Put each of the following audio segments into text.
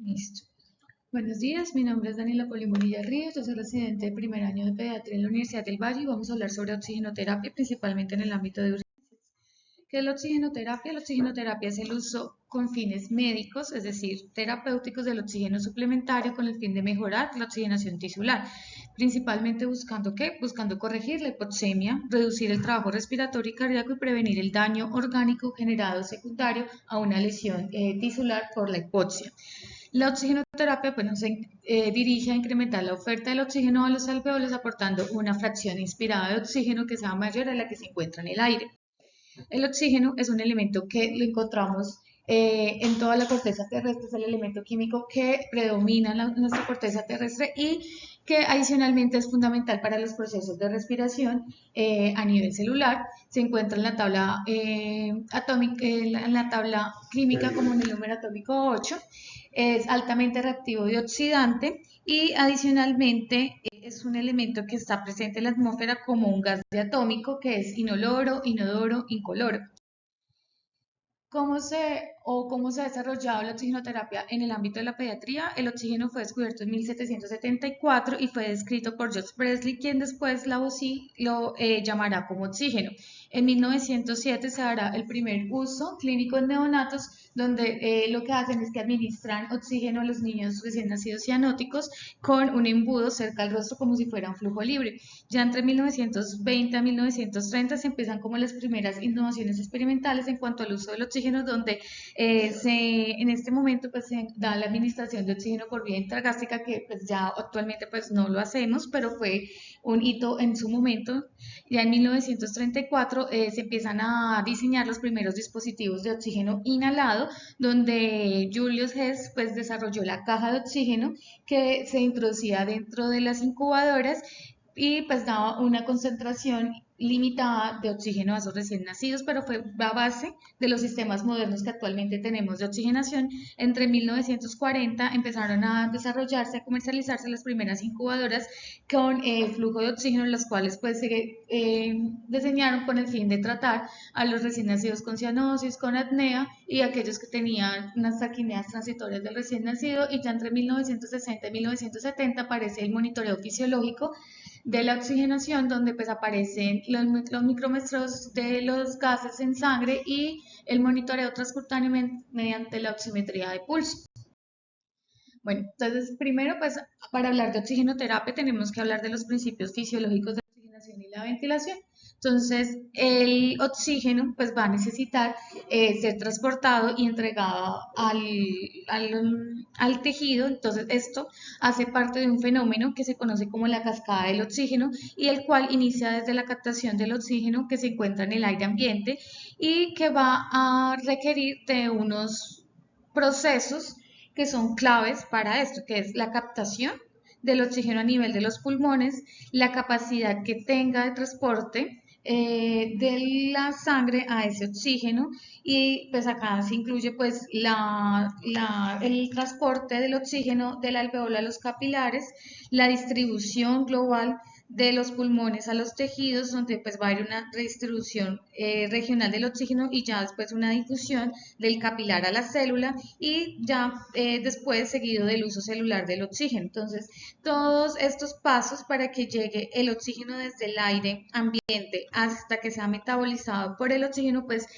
Listo. Buenos días, mi nombre es Daniela Polimonilla Ríos, yo soy residente de primer año de pediatría en la Universidad del Valle y vamos a hablar sobre oxigenoterapia, principalmente en el ámbito de urgencias. ¿Qué es la oxigenoterapia? La oxigenoterapia es el uso con fines médicos, es decir, terapéuticos del oxígeno suplementario con el fin de mejorar la oxigenación tisular, principalmente buscando ¿qué? Buscando corregir la hipoxemia, reducir el trabajo respiratorio y cardíaco y prevenir el daño orgánico generado secundario a una lesión tisular por la hipoxia. La oxigenoterapia se dirige a incrementar la oferta del oxígeno a los alveolos aportando una fracción inspirada de oxígeno que sea mayor a la que se encuentra en el aire. El oxígeno es un elemento que lo encontramos en toda la corteza terrestre, es el elemento químico que predomina en nuestra corteza terrestre y que adicionalmente es fundamental para los procesos de respiración a nivel celular. Se encuentra en la tabla atómica, en la tabla química como en el número atómico 8. Es altamente reactivo y oxidante y adicionalmente es un elemento que está presente en la atmósfera como un gas diatómico que es inoloro, inodoro, incoloro. ¿Cómo se ha desarrollado la oxigenoterapia en el ámbito de la pediatría? El oxígeno fue descubierto en 1774 y fue descrito por George Presley, quien después Lavoisier lo llamará como oxígeno. En 1907 se hará el primer uso clínico en neonatos, donde lo que hacen es que administran oxígeno a los niños recién nacidos cianóticos con un embudo cerca al rostro como si fuera un flujo libre. Ya entre 1920 a 1930 se empiezan como las primeras innovaciones experimentales en cuanto al uso del oxígeno, donde en este momento pues se da la administración de oxígeno por vía intragástrica, que pues ya actualmente pues no lo hacemos, pero fue un hito en su momento. Ya en 1934 se empiezan a diseñar los primeros dispositivos de oxígeno inhalado, donde Julius Hess pues desarrolló la caja de oxígeno que se introducía dentro de las incubadoras y pues daba una concentración limitada de oxígeno a esos recién nacidos, pero fue a base de los sistemas modernos que actualmente tenemos de oxigenación. Entre 1940 empezaron a desarrollarse, a comercializarse las primeras incubadoras con flujo de oxígeno, las cuales pues se diseñaron con el fin de tratar a los recién nacidos con cianosis, con apnea y aquellos que tenían unas taquimías transitorias del recién nacido. Y ya entre 1960 y 1970 aparece el monitoreo fisiológico de la oxigenación, donde pues aparecen los micrometros de los gases en sangre y el monitoreo transcutáneo mediante la oximetría de pulso. Bueno, entonces primero pues para hablar de oxigenoterapia tenemos que hablar de los principios fisiológicos de la oxigenación y la ventilación. Entonces el oxígeno pues va a necesitar ser transportado y entregado al tejido. Entonces esto hace parte de un fenómeno que se conoce como la cascada del oxígeno y el cual inicia desde la captación del oxígeno que se encuentra en el aire ambiente y que va a requerir de unos procesos que son claves para esto, que es la captación del oxígeno a nivel de los pulmones, la capacidad que tenga de transporte de la sangre a ese oxígeno y pues acá se incluye pues el transporte del oxígeno del alveolo a los capilares, la distribución global de los pulmones a los tejidos, donde pues va a haber una redistribución regional del oxígeno y ya después una difusión del capilar a la célula y ya después seguido del uso celular del oxígeno. Entonces, todos estos pasos para que llegue el oxígeno desde el aire ambiente hasta que sea metabolizado por el oxígeno, pues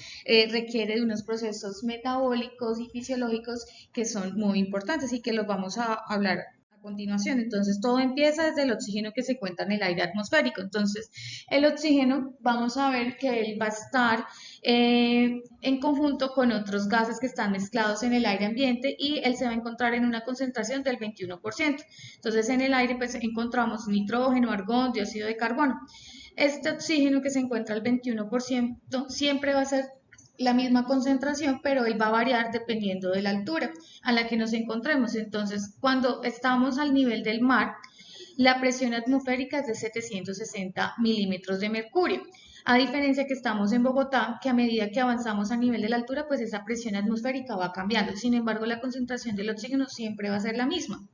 requiere de unos procesos metabólicos y fisiológicos que son muy importantes y que los vamos a hablar a continuación. Entonces, todo empieza desde el oxígeno que se encuentra en el aire atmosférico. Entonces, el oxígeno, vamos a ver que él va a estar en conjunto con otros gases que están mezclados en el aire ambiente y él se va a encontrar en una concentración del 21%. Entonces, en el aire pues encontramos nitrógeno, argón, dióxido de carbono. Este oxígeno que se encuentra al 21% siempre va a ser la misma concentración, pero él va a variar dependiendo de la altura a la que nos encontremos. Entonces, cuando estamos al nivel del mar, la presión atmosférica es de 760 milímetros de mercurio. A diferencia que estamos en Bogotá, que a medida que avanzamos a nivel de la altura, pues esa presión atmosférica va cambiando. Sin embargo, la concentración del oxígeno siempre va a ser la misma.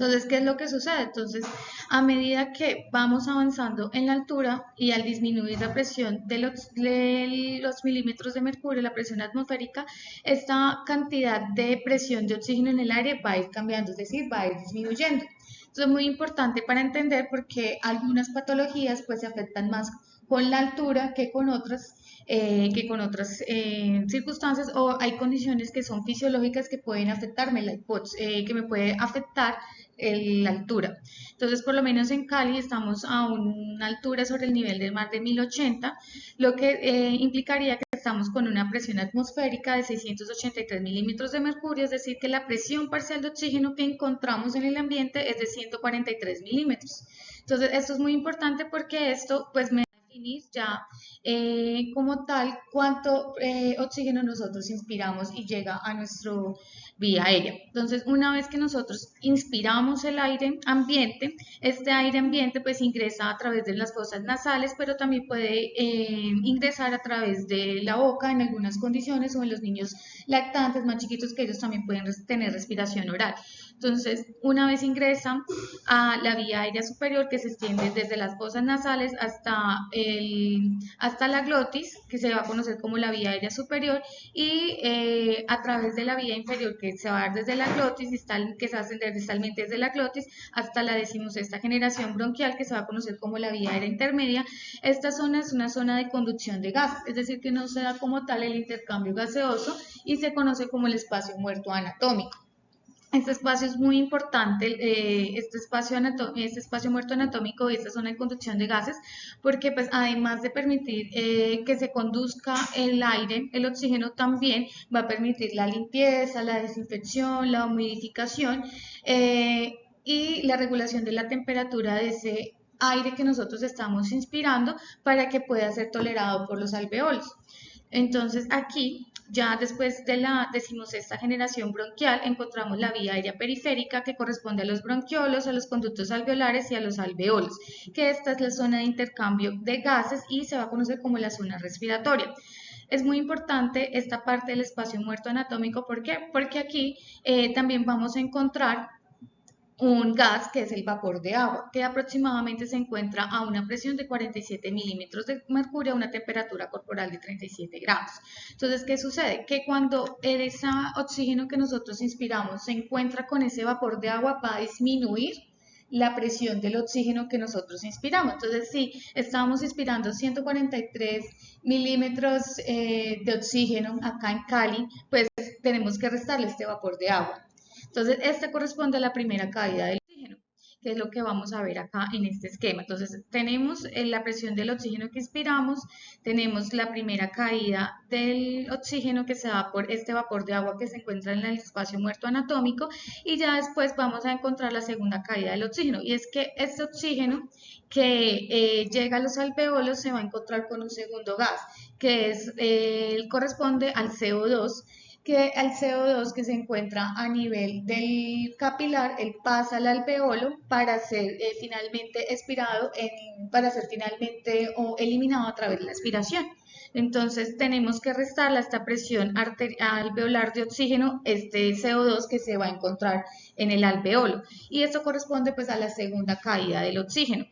Entonces, ¿qué es lo que sucede? Entonces, a medida que vamos avanzando en la altura y al disminuir la presión de los milímetros de mercurio, la presión atmosférica, esta cantidad de presión de oxígeno en el aire va a ir cambiando, es decir, va a ir disminuyendo. Esto es muy importante para entender porque algunas patologías pues se afectan más con la altura que con otras circunstancias, o hay condiciones que son fisiológicas que pueden afectarme, que me puede afectar la altura. Entonces, por lo menos en Cali estamos a una altura sobre el nivel del mar de 1080, lo que implicaría que estamos con una presión atmosférica de 683 milímetros de mercurio, es decir, que la presión parcial de oxígeno que encontramos en el ambiente es de 143 milímetros. Entonces, esto es muy importante porque esto pues me definir ya como tal cuánto oxígeno nosotros inspiramos y llega a nuestro vía aérea. Entonces, una vez que nosotros inspiramos el aire ambiente, este aire ambiente pues ingresa a través de las fosas nasales, pero también puede ingresar a través de la boca en algunas condiciones, o en los niños lactantes más chiquitos, que ellos también pueden tener respiración oral. Entonces, una vez ingresa a la vía aérea superior, que se extiende desde las fosas nasales hasta la glotis, que se va a conocer como la vía aérea superior, y a través de la vía inferior, que se va a dar desde la glotis, que se va a ascender distalmente desde la glotis hasta la 16ª generación bronquial, que se va a conocer como la vía aérea intermedia. Esta zona es una zona de conducción de gases, es decir, que no se da como tal el intercambio gaseoso y se conoce como el espacio muerto anatómico. Este espacio es muy importante, este espacio muerto anatómico y esta zona de conducción de gases, porque pues además de permitir que se conduzca el aire, el oxígeno también va a permitir la limpieza, la desinfección, la humidificación y la regulación de la temperatura de ese aire que nosotros estamos inspirando para que pueda ser tolerado por los alveolos. Entonces aquí, ya después de la 16ª generación bronquial, encontramos la vía aérea periférica, que corresponde a los bronquiolos, a los conductos alveolares y a los alveolos, que esta es la zona de intercambio de gases y se va a conocer como la zona respiratoria. Es muy importante esta parte del espacio muerto anatómico. ¿Por qué? Porque aquí también vamos a encontrar un gas que es el vapor de agua, que aproximadamente se encuentra a una presión de 47 milímetros de mercurio, a una temperatura corporal de 37 grados. Entonces, ¿qué sucede? Que cuando ese oxígeno que nosotros inspiramos se encuentra con ese vapor de agua, va a disminuir la presión del oxígeno que nosotros inspiramos. Entonces, si estábamos inspirando 143 milímetros de oxígeno acá en Cali, pues tenemos que restarle este vapor de agua. Entonces, este corresponde a la primera caída del oxígeno, que es lo que vamos a ver acá en este esquema. Entonces, tenemos la presión del oxígeno que inspiramos, tenemos la primera caída del oxígeno que se da por este vapor de agua que se encuentra en el espacio muerto anatómico, y ya después vamos a encontrar la segunda caída del oxígeno. Y es que este oxígeno que llega a los alveolos se va a encontrar con un segundo gas, que corresponde al CO2, que al CO2 que se encuentra a nivel del capilar, él pasa al alveolo para ser finalmente expirado, para ser finalmente eliminado a través de la expiración. Entonces tenemos que restarle a esta presión alveolar de oxígeno este CO2 que se va a encontrar en el alveolo, y esto corresponde pues a la segunda caída del oxígeno.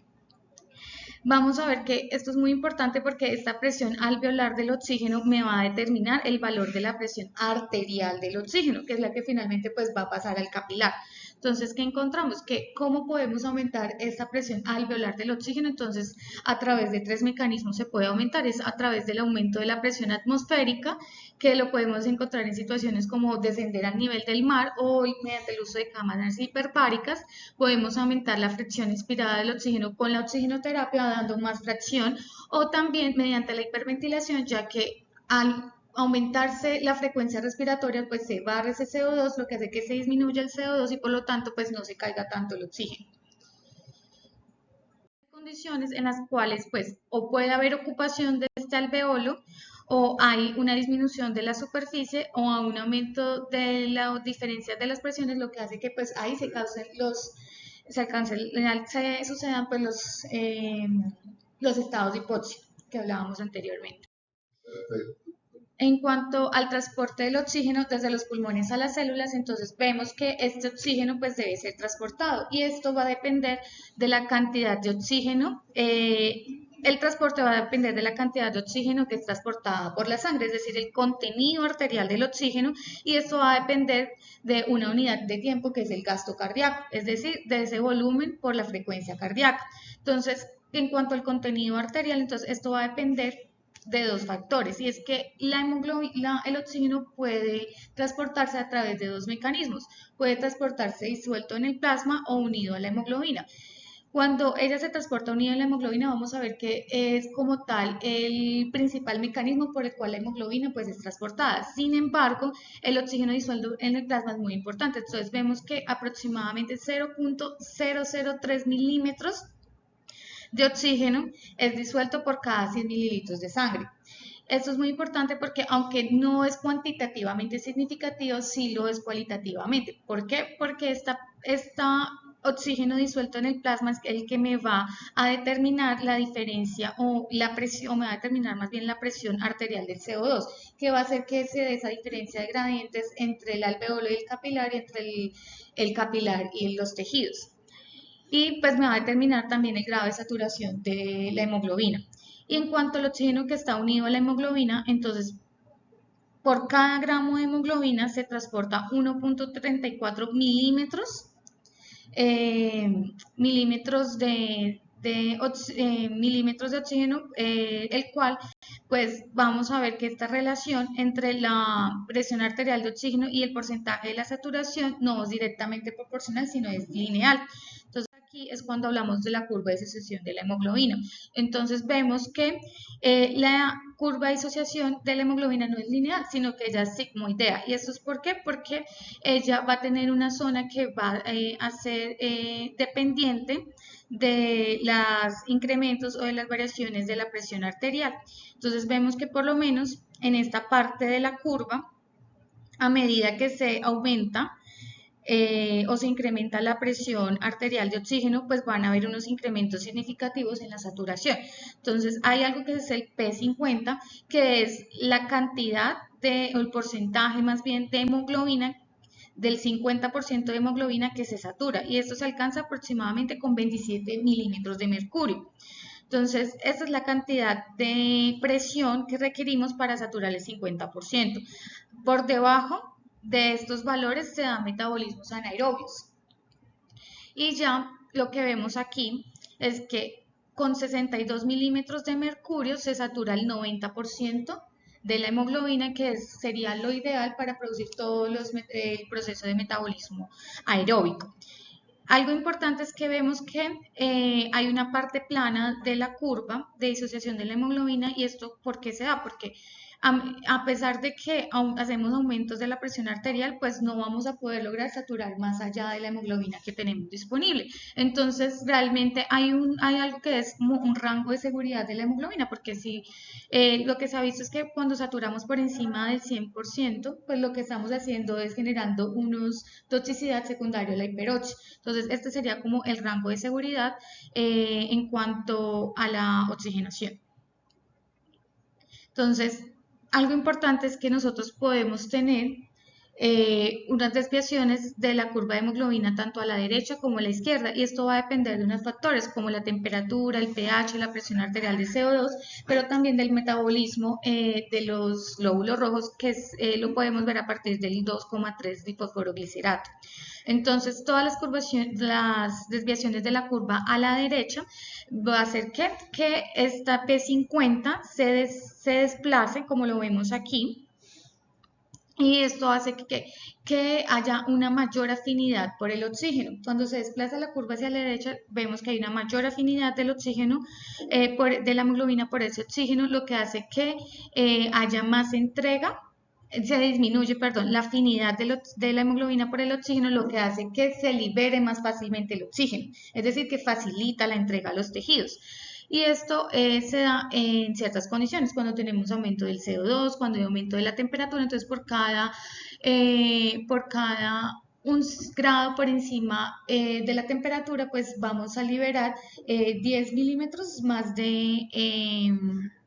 Vamos a ver que esto es muy importante porque esta presión alveolar del oxígeno me va a determinar el valor de la presión arterial del oxígeno, que es la que finalmente pues va a pasar al capilar. Entonces, ¿qué encontramos? Que cómo podemos aumentar esta presión alveolar del oxígeno. Entonces, a través de 3 mecanismos se puede aumentar. Es a través del aumento de la presión atmosférica, que lo podemos encontrar en situaciones como descender al nivel del mar, o mediante el uso de cámaras hiperbáricas podemos aumentar la fracción inspirada del oxígeno con la oxigenoterapia, dando más fracción, o también mediante la hiperventilación, ya que al aumentarse la frecuencia respiratoria, pues se barre ese CO2, lo que hace que se disminuya el CO2 y por lo tanto pues no se caiga tanto el oxígeno. Condiciones en las cuales pues o puede haber ocupación de este alveolo, o hay una disminución de la superficie, o a un aumento de la diferencia de las presiones, lo que hace que pues ahí se sucedan pues los estados de hipoxia que hablábamos anteriormente. En cuanto al transporte del oxígeno desde los pulmones a las células, entonces vemos que este oxígeno pues debe ser transportado y esto va a depender de la cantidad de oxígeno. El transporte va a depender de la cantidad de oxígeno que es transportada por la sangre, es decir, el contenido arterial del oxígeno, y esto va a depender de una unidad de tiempo que es el gasto cardíaco, es decir, de ese volumen por la frecuencia cardíaca. Entonces, en cuanto al contenido arterial, entonces esto va a depender de dos factores, y es que el oxígeno puede transportarse a través de dos mecanismos. Puede transportarse disuelto en el plasma o unido a la hemoglobina. Cuando ella se transporta unida a la hemoglobina, vamos a ver que es como tal el principal mecanismo por el cual la hemoglobina pues es transportada. Sin embargo, el oxígeno disuelto en el plasma es muy importante. Entonces vemos que aproximadamente 0.003 milímetros de oxígeno es disuelto por cada 100 mililitros de sangre. Esto es muy importante porque aunque no es cuantitativamente significativo, sí lo es cualitativamente. ¿Por qué? Porque esta oxígeno disuelto en el plasma es el que me va a determinar la diferencia o la presión, me va a determinar más bien la presión arterial del CO2, que va a hacer que se dé esa diferencia de gradientes entre el alveolo y el capilar y entre el capilar y los tejidos. Y pues me va a determinar también el grado de saturación de la hemoglobina. Y en cuanto al oxígeno que está unido a la hemoglobina, entonces por cada gramo de hemoglobina se transporta 1.34 milímetros, milímetros de oxígeno, el cual pues vamos a ver que esta relación entre la presión arterial de oxígeno y el porcentaje de la saturación no es directamente proporcional, sino es lineal. Entonces aquí es cuando hablamos de la curva de disociación de la hemoglobina. Entonces vemos que la curva de disociación de la hemoglobina no es lineal, sino que ella es sigmoidea. ¿Y esto es por qué? Porque ella va a tener una zona que va a ser dependiente de los incrementos o de las variaciones de la presión arterial. Entonces vemos que por lo menos en esta parte de la curva, a medida que se aumenta o se incrementa la presión arterial de oxígeno, pues van a haber unos incrementos significativos en la saturación. Entonces hay algo que es el P50, que es la cantidad o el porcentaje más bien de hemoglobina, del 50% de hemoglobina que se satura, y esto se alcanza aproximadamente con 27 milímetros de mercurio. Entonces, esta es la cantidad de presión que requerimos para saturar el 50%. Por debajo de estos valores se dan metabolismos anaerobios. Y ya lo que vemos aquí es que con 62 milímetros de mercurio se satura el 90% de la hemoglobina, que sería lo ideal para producir todo el proceso de metabolismo aeróbico. Algo importante es que vemos que hay una parte plana de la curva de disociación de la hemoglobina, y esto ¿por qué se da? Porque a pesar de que hacemos aumentos de la presión arterial, pues no vamos a poder lograr saturar más allá de la hemoglobina que tenemos disponible. Entonces, realmente hay algo que es como un rango de seguridad de la hemoglobina, porque si lo que se ha visto es que cuando saturamos por encima del 100%, pues lo que estamos haciendo es generando unos toxicidad secundaria a la hiperoxia. Entonces, este sería como el rango de seguridad en cuanto a la oxigenación. Entonces, algo importante es que nosotros podemos tener unas desviaciones de la curva de hemoglobina tanto a la derecha como a la izquierda, y esto va a depender de unos factores como la temperatura, el pH, la presión arterial de CO2, pero también del metabolismo de los glóbulos rojos, que lo podemos ver a partir del 2,3 difosforoglicerato. Entonces, todas las desviaciones de la curva a la derecha va a hacer que esta P50 se desplace, como lo vemos aquí, y esto hace que haya una mayor afinidad por el oxígeno. Cuando se desplaza la curva hacia la derecha, vemos que hay una mayor afinidad del oxígeno, de la hemoglobina por ese oxígeno, lo que hace que haya más entrega, se disminuye, perdón, la afinidad de la hemoglobina por el oxígeno, lo que hace que se libere más fácilmente el oxígeno, es decir, que facilita la entrega a los tejidos. Y esto se da en ciertas condiciones, cuando tenemos aumento del CO2, cuando hay aumento de la temperatura. Entonces por cada un grado por encima de la temperatura, pues vamos a liberar 10 milímetros más de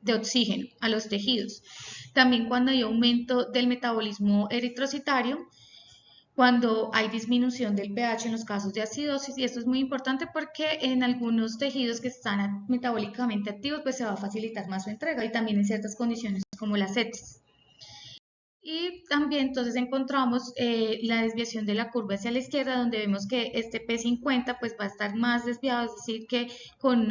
oxígeno a los tejidos. También cuando hay aumento del metabolismo eritrocitario, cuando hay disminución del pH en los casos de acidosis, y esto es muy importante porque en algunos tejidos que están metabólicamente activos, pues se va a facilitar más su entrega y también en ciertas condiciones como la sepsis. Y también entonces encontramos la desviación de la curva hacia la izquierda, donde vemos que este P50 pues va a estar más desviado, es decir, que con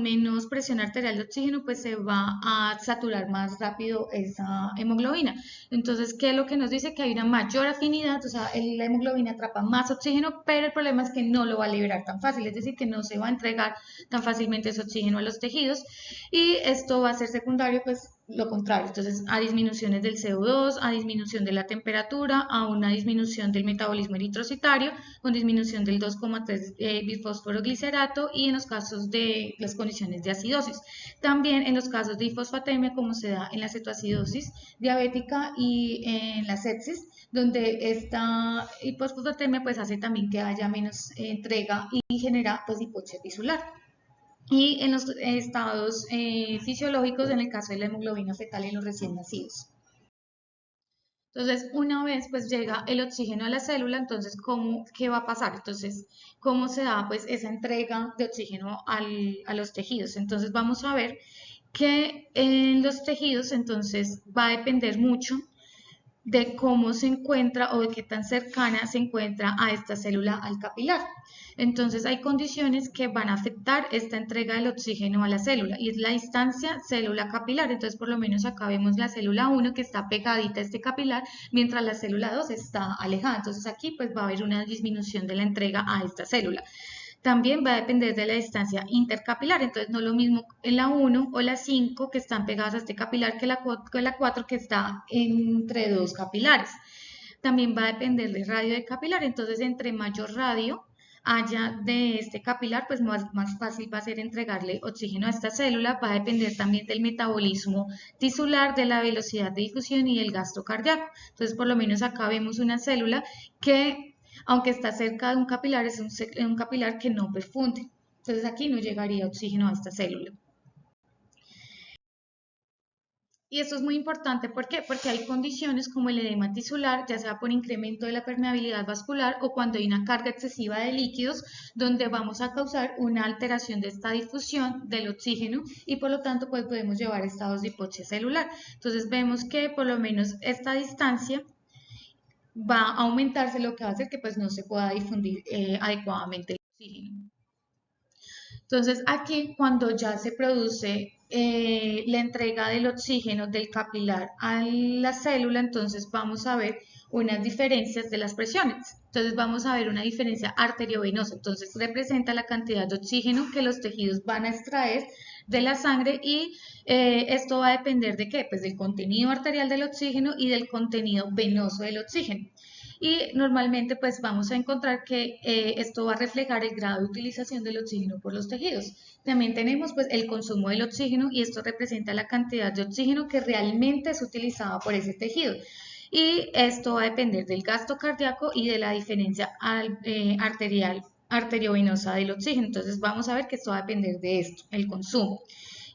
menos presión arterial de oxígeno pues se va a saturar más rápido esa hemoglobina. Entonces, ¿qué es lo que nos dice? Que hay una mayor afinidad, o sea, la hemoglobina atrapa más oxígeno, pero el problema es que no lo va a liberar tan fácil, es decir, que no se va a entregar tan fácilmente ese oxígeno a los tejidos, y esto va a ser secundario pues lo contrario, entonces a disminuciones del CO2, a disminución de la temperatura, a una disminución del metabolismo eritrocitario, con disminución del 2,3 bifosforoglicerato, y en los casos de las condiciones de acidosis. También en los casos de hifosfatemia, como se da en la cetoacidosis diabética y en la sepsis, donde esta hifosfatemia pues hace también que haya menos entrega y genera pues hipoxia tisular. Y en los estados fisiológicos, en el caso de la hemoglobina fetal en los recién nacidos. Entonces, una vez pues llega el oxígeno a la célula, entonces, ¿qué va a pasar? Entonces, ¿cómo se da pues esa entrega de oxígeno a los tejidos? Entonces, vamos a ver que en los tejidos, entonces, va a depender mucho de cómo se encuentra o de qué tan cercana se encuentra a esta célula al capilar. Entonces hay condiciones que van a afectar esta entrega del oxígeno a la célula, y es la distancia célula capilar. Entonces por lo menos acá vemos la célula 1 que está pegadita a este capilar, mientras la célula 2 está alejada. Entonces aquí pues va a haber una disminución de la entrega a esta célula. También va a depender de la distancia intercapilar, entonces no es lo mismo en la 1 o la 5 que están pegadas a este capilar que la 4 que está entre dos capilares. También va a depender del radio de capilar, entonces entre mayor radio haya de este capilar, pues más fácil va a ser entregarle oxígeno a esta célula. Va a depender también del metabolismo tisular, de la velocidad de difusión y del gasto cardíaco. Entonces por lo menos acá vemos una célula que, aunque está cerca de un capilar, es un capilar que no perfunde. Entonces aquí no llegaría oxígeno a esta célula. Y esto es muy importante, ¿por qué? Porque hay condiciones como el edema tisular, ya sea por incremento de la permeabilidad vascular o cuando hay una carga excesiva de líquidos, donde vamos a causar una alteración de esta difusión del oxígeno y por lo tanto pues podemos llevar estados de hipoxia celular. Entonces vemos que por lo menos esta distancia va a aumentarse, lo que va a hacer que pues no se pueda difundir adecuadamente el oxígeno. Entonces aquí cuando ya se produce la entrega del oxígeno del capilar a la célula, entonces vamos a ver unas diferencias de las presiones. Entonces vamos a ver una diferencia arteriovenosa, entonces representa la cantidad de oxígeno que los tejidos van a extraer de la sangre, y esto va a depender de qué, pues del contenido arterial del oxígeno y del contenido venoso del oxígeno. Y normalmente pues vamos a encontrar que esto va a reflejar el grado de utilización del oxígeno por los tejidos. También tenemos pues el consumo del oxígeno, y esto representa la cantidad de oxígeno que realmente es utilizada por ese tejido. Y esto va a depender del gasto cardíaco y de la diferencia arteriovenosa del oxígeno. Entonces vamos a ver que esto va a depender de esto, el consumo.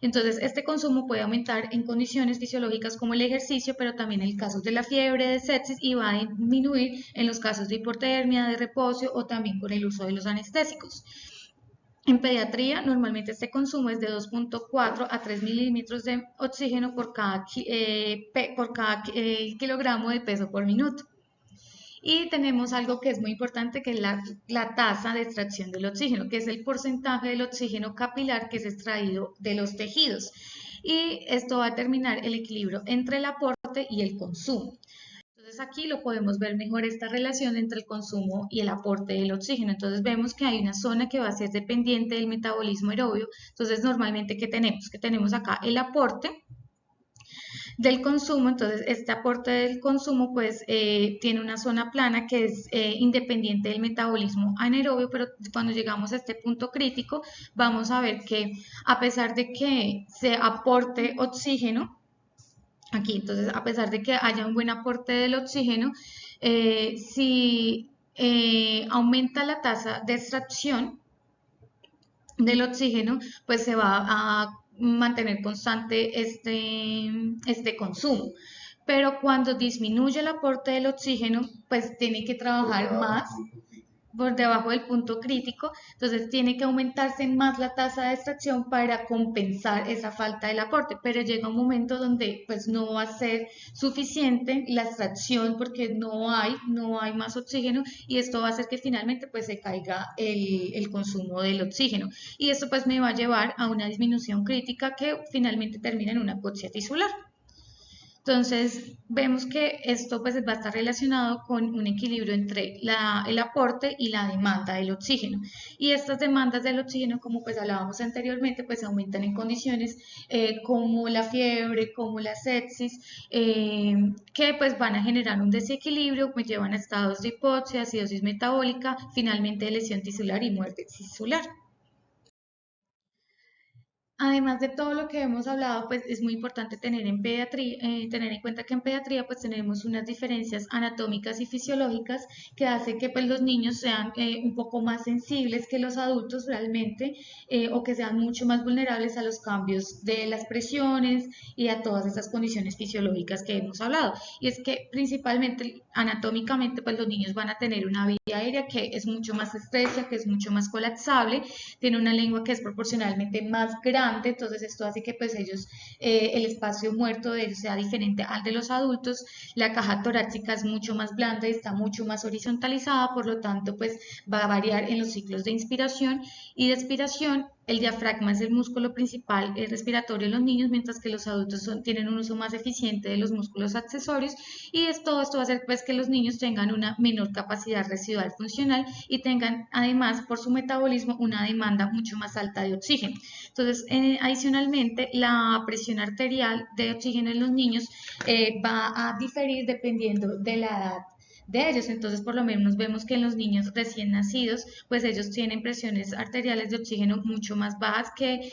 Entonces, este consumo puede aumentar en condiciones fisiológicas como el ejercicio, pero también en casos de la fiebre, de sepsis, y va a disminuir en los casos de hipotermia, de reposo o también con el uso de los anestésicos. En pediatría, normalmente este consumo es de 2,4 a 3 mililitros de oxígeno por cada kilogramo de peso por minuto. Y tenemos algo que es muy importante, que es la tasa de extracción del oxígeno, que es el porcentaje del oxígeno capilar que es extraído de los tejidos. Y esto va a determinar el equilibrio entre el aporte y el consumo. Entonces aquí lo podemos ver mejor, esta relación entre el consumo y el aporte del oxígeno. Entonces vemos que hay una zona que va a ser dependiente del metabolismo aerobio. Entonces normalmente, ¿qué tenemos? Que tenemos acá el aporte del consumo. Entonces este aporte del consumo pues tiene una zona plana que es independiente del metabolismo anaerobio, pero cuando llegamos a este punto crítico vamos a ver que a pesar de que se aporte oxígeno aquí, entonces a pesar de que haya un buen aporte del oxígeno, si aumenta la tasa de extracción del oxígeno, pues se va a mantener constante este consumo. Pero cuando disminuye el aporte del oxígeno, pues tiene que trabajar más por debajo del punto crítico, entonces tiene que aumentarse más la tasa de extracción para compensar esa falta del aporte, pero llega un momento donde pues no va a ser suficiente la extracción porque no hay más oxígeno y esto va a hacer que finalmente pues se caiga el consumo del oxígeno y esto pues me va a llevar a una disminución crítica que finalmente termina en una hipoxia tisular. Entonces, vemos que esto pues va a estar relacionado con un equilibrio entre el aporte y la demanda del oxígeno. Y estas demandas del oxígeno, como pues hablábamos anteriormente, pues aumentan en condiciones como la fiebre, como la sepsis, que pues van a generar un desequilibrio, pues llevan a estados de hipoxia, acidosis metabólica, finalmente lesión tisular y muerte tisular. Además de todo lo que hemos hablado, pues es muy importante tener en pediatría, tener en cuenta que en pediatría pues tenemos unas diferencias anatómicas y fisiológicas que hace que pues los niños sean un poco más sensibles que los adultos realmente o que sean mucho más vulnerables a los cambios de las presiones y a todas esas condiciones fisiológicas que hemos hablado. Y es que principalmente anatómicamente pues los niños van a tener una vía aérea que es mucho más estrecha, que es mucho más colapsable, tiene una lengua que es proporcionalmente más grande, entonces esto hace que pues ellos, el espacio muerto de ellos sea diferente al de los adultos, la caja torácica es mucho más blanda y está mucho más horizontalizada, por lo tanto pues va a variar en los ciclos de inspiración y de expiración. El diafragma es el músculo principal respiratorio de los niños, mientras que los adultos tienen un uso más eficiente de los músculos accesorios y esto va a hacer pues que los niños tengan una menor capacidad residual funcional y tengan además por su metabolismo una demanda mucho más alta de oxígeno. Entonces, adicionalmente, la presión arterial de oxígeno en los niños va a diferir dependiendo de la edad de ellos. Entonces, por lo menos vemos que en los niños recién nacidos, pues ellos tienen presiones arteriales de oxígeno mucho más bajas que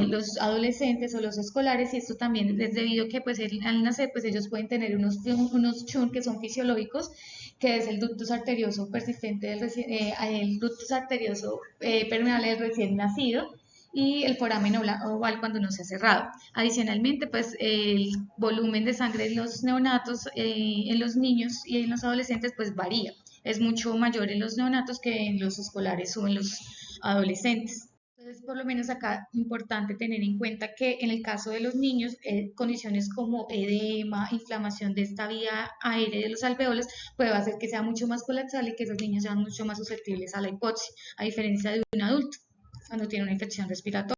los adolescentes o los escolares y esto también es debido a que pues al nacer pues ellos pueden tener unos chun que son fisiológicos que es el ductus arterioso persistente el ductus arterioso permeable del recién nacido y el foramen oval cuando no se ha cerrado. Adicionalmente, pues el volumen de sangre de los neonatos en los niños y en los adolescentes pues varía. Es mucho mayor en los neonatos que en los escolares o en los adolescentes. Entonces, por lo menos acá es importante tener en cuenta que en el caso de los niños, condiciones como edema, inflamación de esta vía aérea de los alveolos, puede hacer que sea mucho más colapsable y que esos niños sean mucho más susceptibles a la hipoxia, a diferencia de un adulto cuando tiene una infección respiratoria.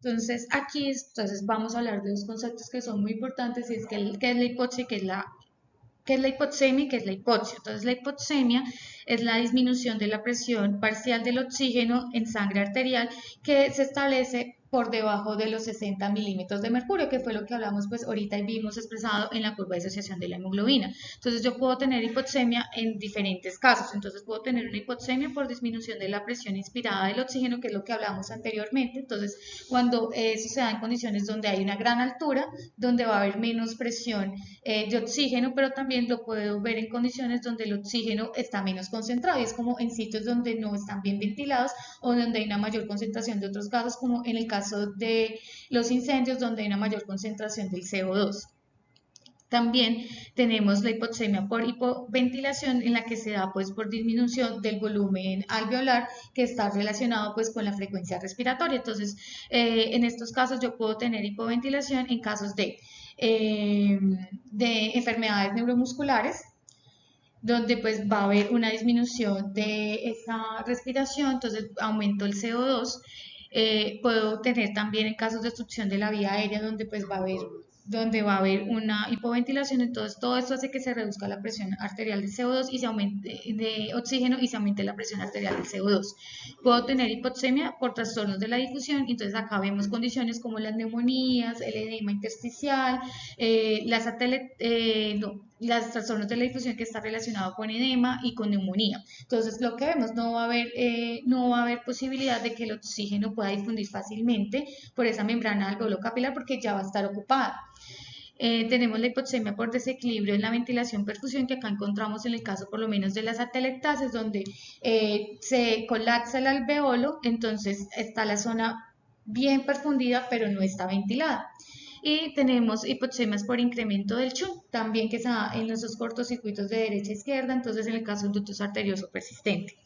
Entonces, entonces vamos a hablar de dos conceptos que son muy importantes, y es que es la hipoxia y que es la hipoxemia y que es la hipoxia. Entonces, la hipoxemia es la disminución de la presión parcial del oxígeno en sangre arterial que se establece por debajo de los 60 milímetros de mercurio, que fue lo que hablamos pues ahorita y vimos expresado en la curva de asociación de la hemoglobina. Entonces yo puedo tener hipoxemia en diferentes casos. Entonces puedo tener una hipoxemia por disminución de la presión inspirada del oxígeno, que es lo que hablamos anteriormente. Entonces cuando eso se da en condiciones donde hay una gran altura, donde va a haber menos presión de oxígeno, pero también lo puedo ver en condiciones donde el oxígeno está menos concentrado y es como en sitios donde no están bien ventilados o donde hay una mayor concentración de otros gases, como en el caso de los incendios, donde hay una mayor concentración del CO2. También tenemos la hipoxemia por hipoventilación en la que se da pues por disminución del volumen alveolar que está relacionado pues con la frecuencia respiratoria. Entonces, en estos casos yo puedo tener hipoventilación en casos de enfermedades neuromusculares, donde pues va a haber una disminución de esa respiración, entonces aumento el CO2. Puedo tener también en casos de obstrucción de la vía aérea donde va a haber una hipoventilación, entonces todo esto hace que se reduzca la presión arterial de CO2 y se aumente de oxígeno y se aumente la presión arterial del CO2. Puedo tener hipoxemia por trastornos de la difusión, entonces acá vemos condiciones como las neumonías, el edema intersticial, los trastornos de la difusión que está relacionado con edema y con neumonía. Entonces, lo que vemos, no va a haber posibilidad de que el oxígeno pueda difundir fácilmente por esa membrana alveolo capilar porque ya va a estar ocupada. Tenemos la hipoxemia por desequilibrio en la ventilación-perfusión, que acá encontramos en el caso por lo menos de las atelectasis, donde se colapsa el alveolo, entonces está la zona bien perfundida, pero no está ventilada. Y tenemos hipoxemias por incremento del Shunt, también que se da en los dos cortocircuitos de derecha a izquierda, entonces en el caso del ductus arterioso persistente.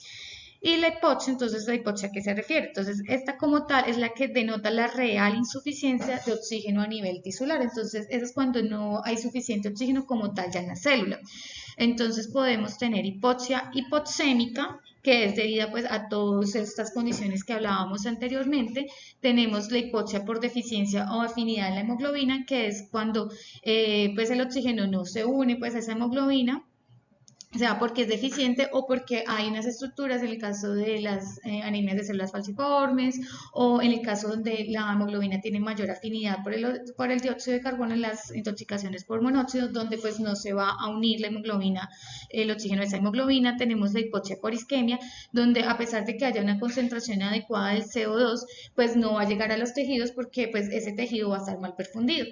Y la hipoxia, entonces, ¿la hipoxia a qué se refiere? Entonces, esta como tal es la que denota la real insuficiencia de oxígeno a nivel tisular. Entonces, eso es cuando no hay suficiente oxígeno como tal ya en la célula. Entonces, podemos tener hipoxia hipoxémica, que es debida pues a todas estas condiciones que hablábamos anteriormente. Tenemos la hipoxia por deficiencia o afinidad en la hemoglobina, que es cuando pues el oxígeno no se une pues a esa hemoglobina, sea porque es deficiente o porque hay unas estructuras, en el caso de las anemias de células falciformes o en el caso donde la hemoglobina tiene mayor afinidad por el dióxido de carbono en las intoxicaciones por monóxido, donde pues no se va a unir la hemoglobina, el oxígeno de esa hemoglobina. Tenemos la hipoxia por isquemia, donde a pesar de que haya una concentración adecuada del CO2, pues no va a llegar a los tejidos porque pues ese tejido va a estar mal perfundido.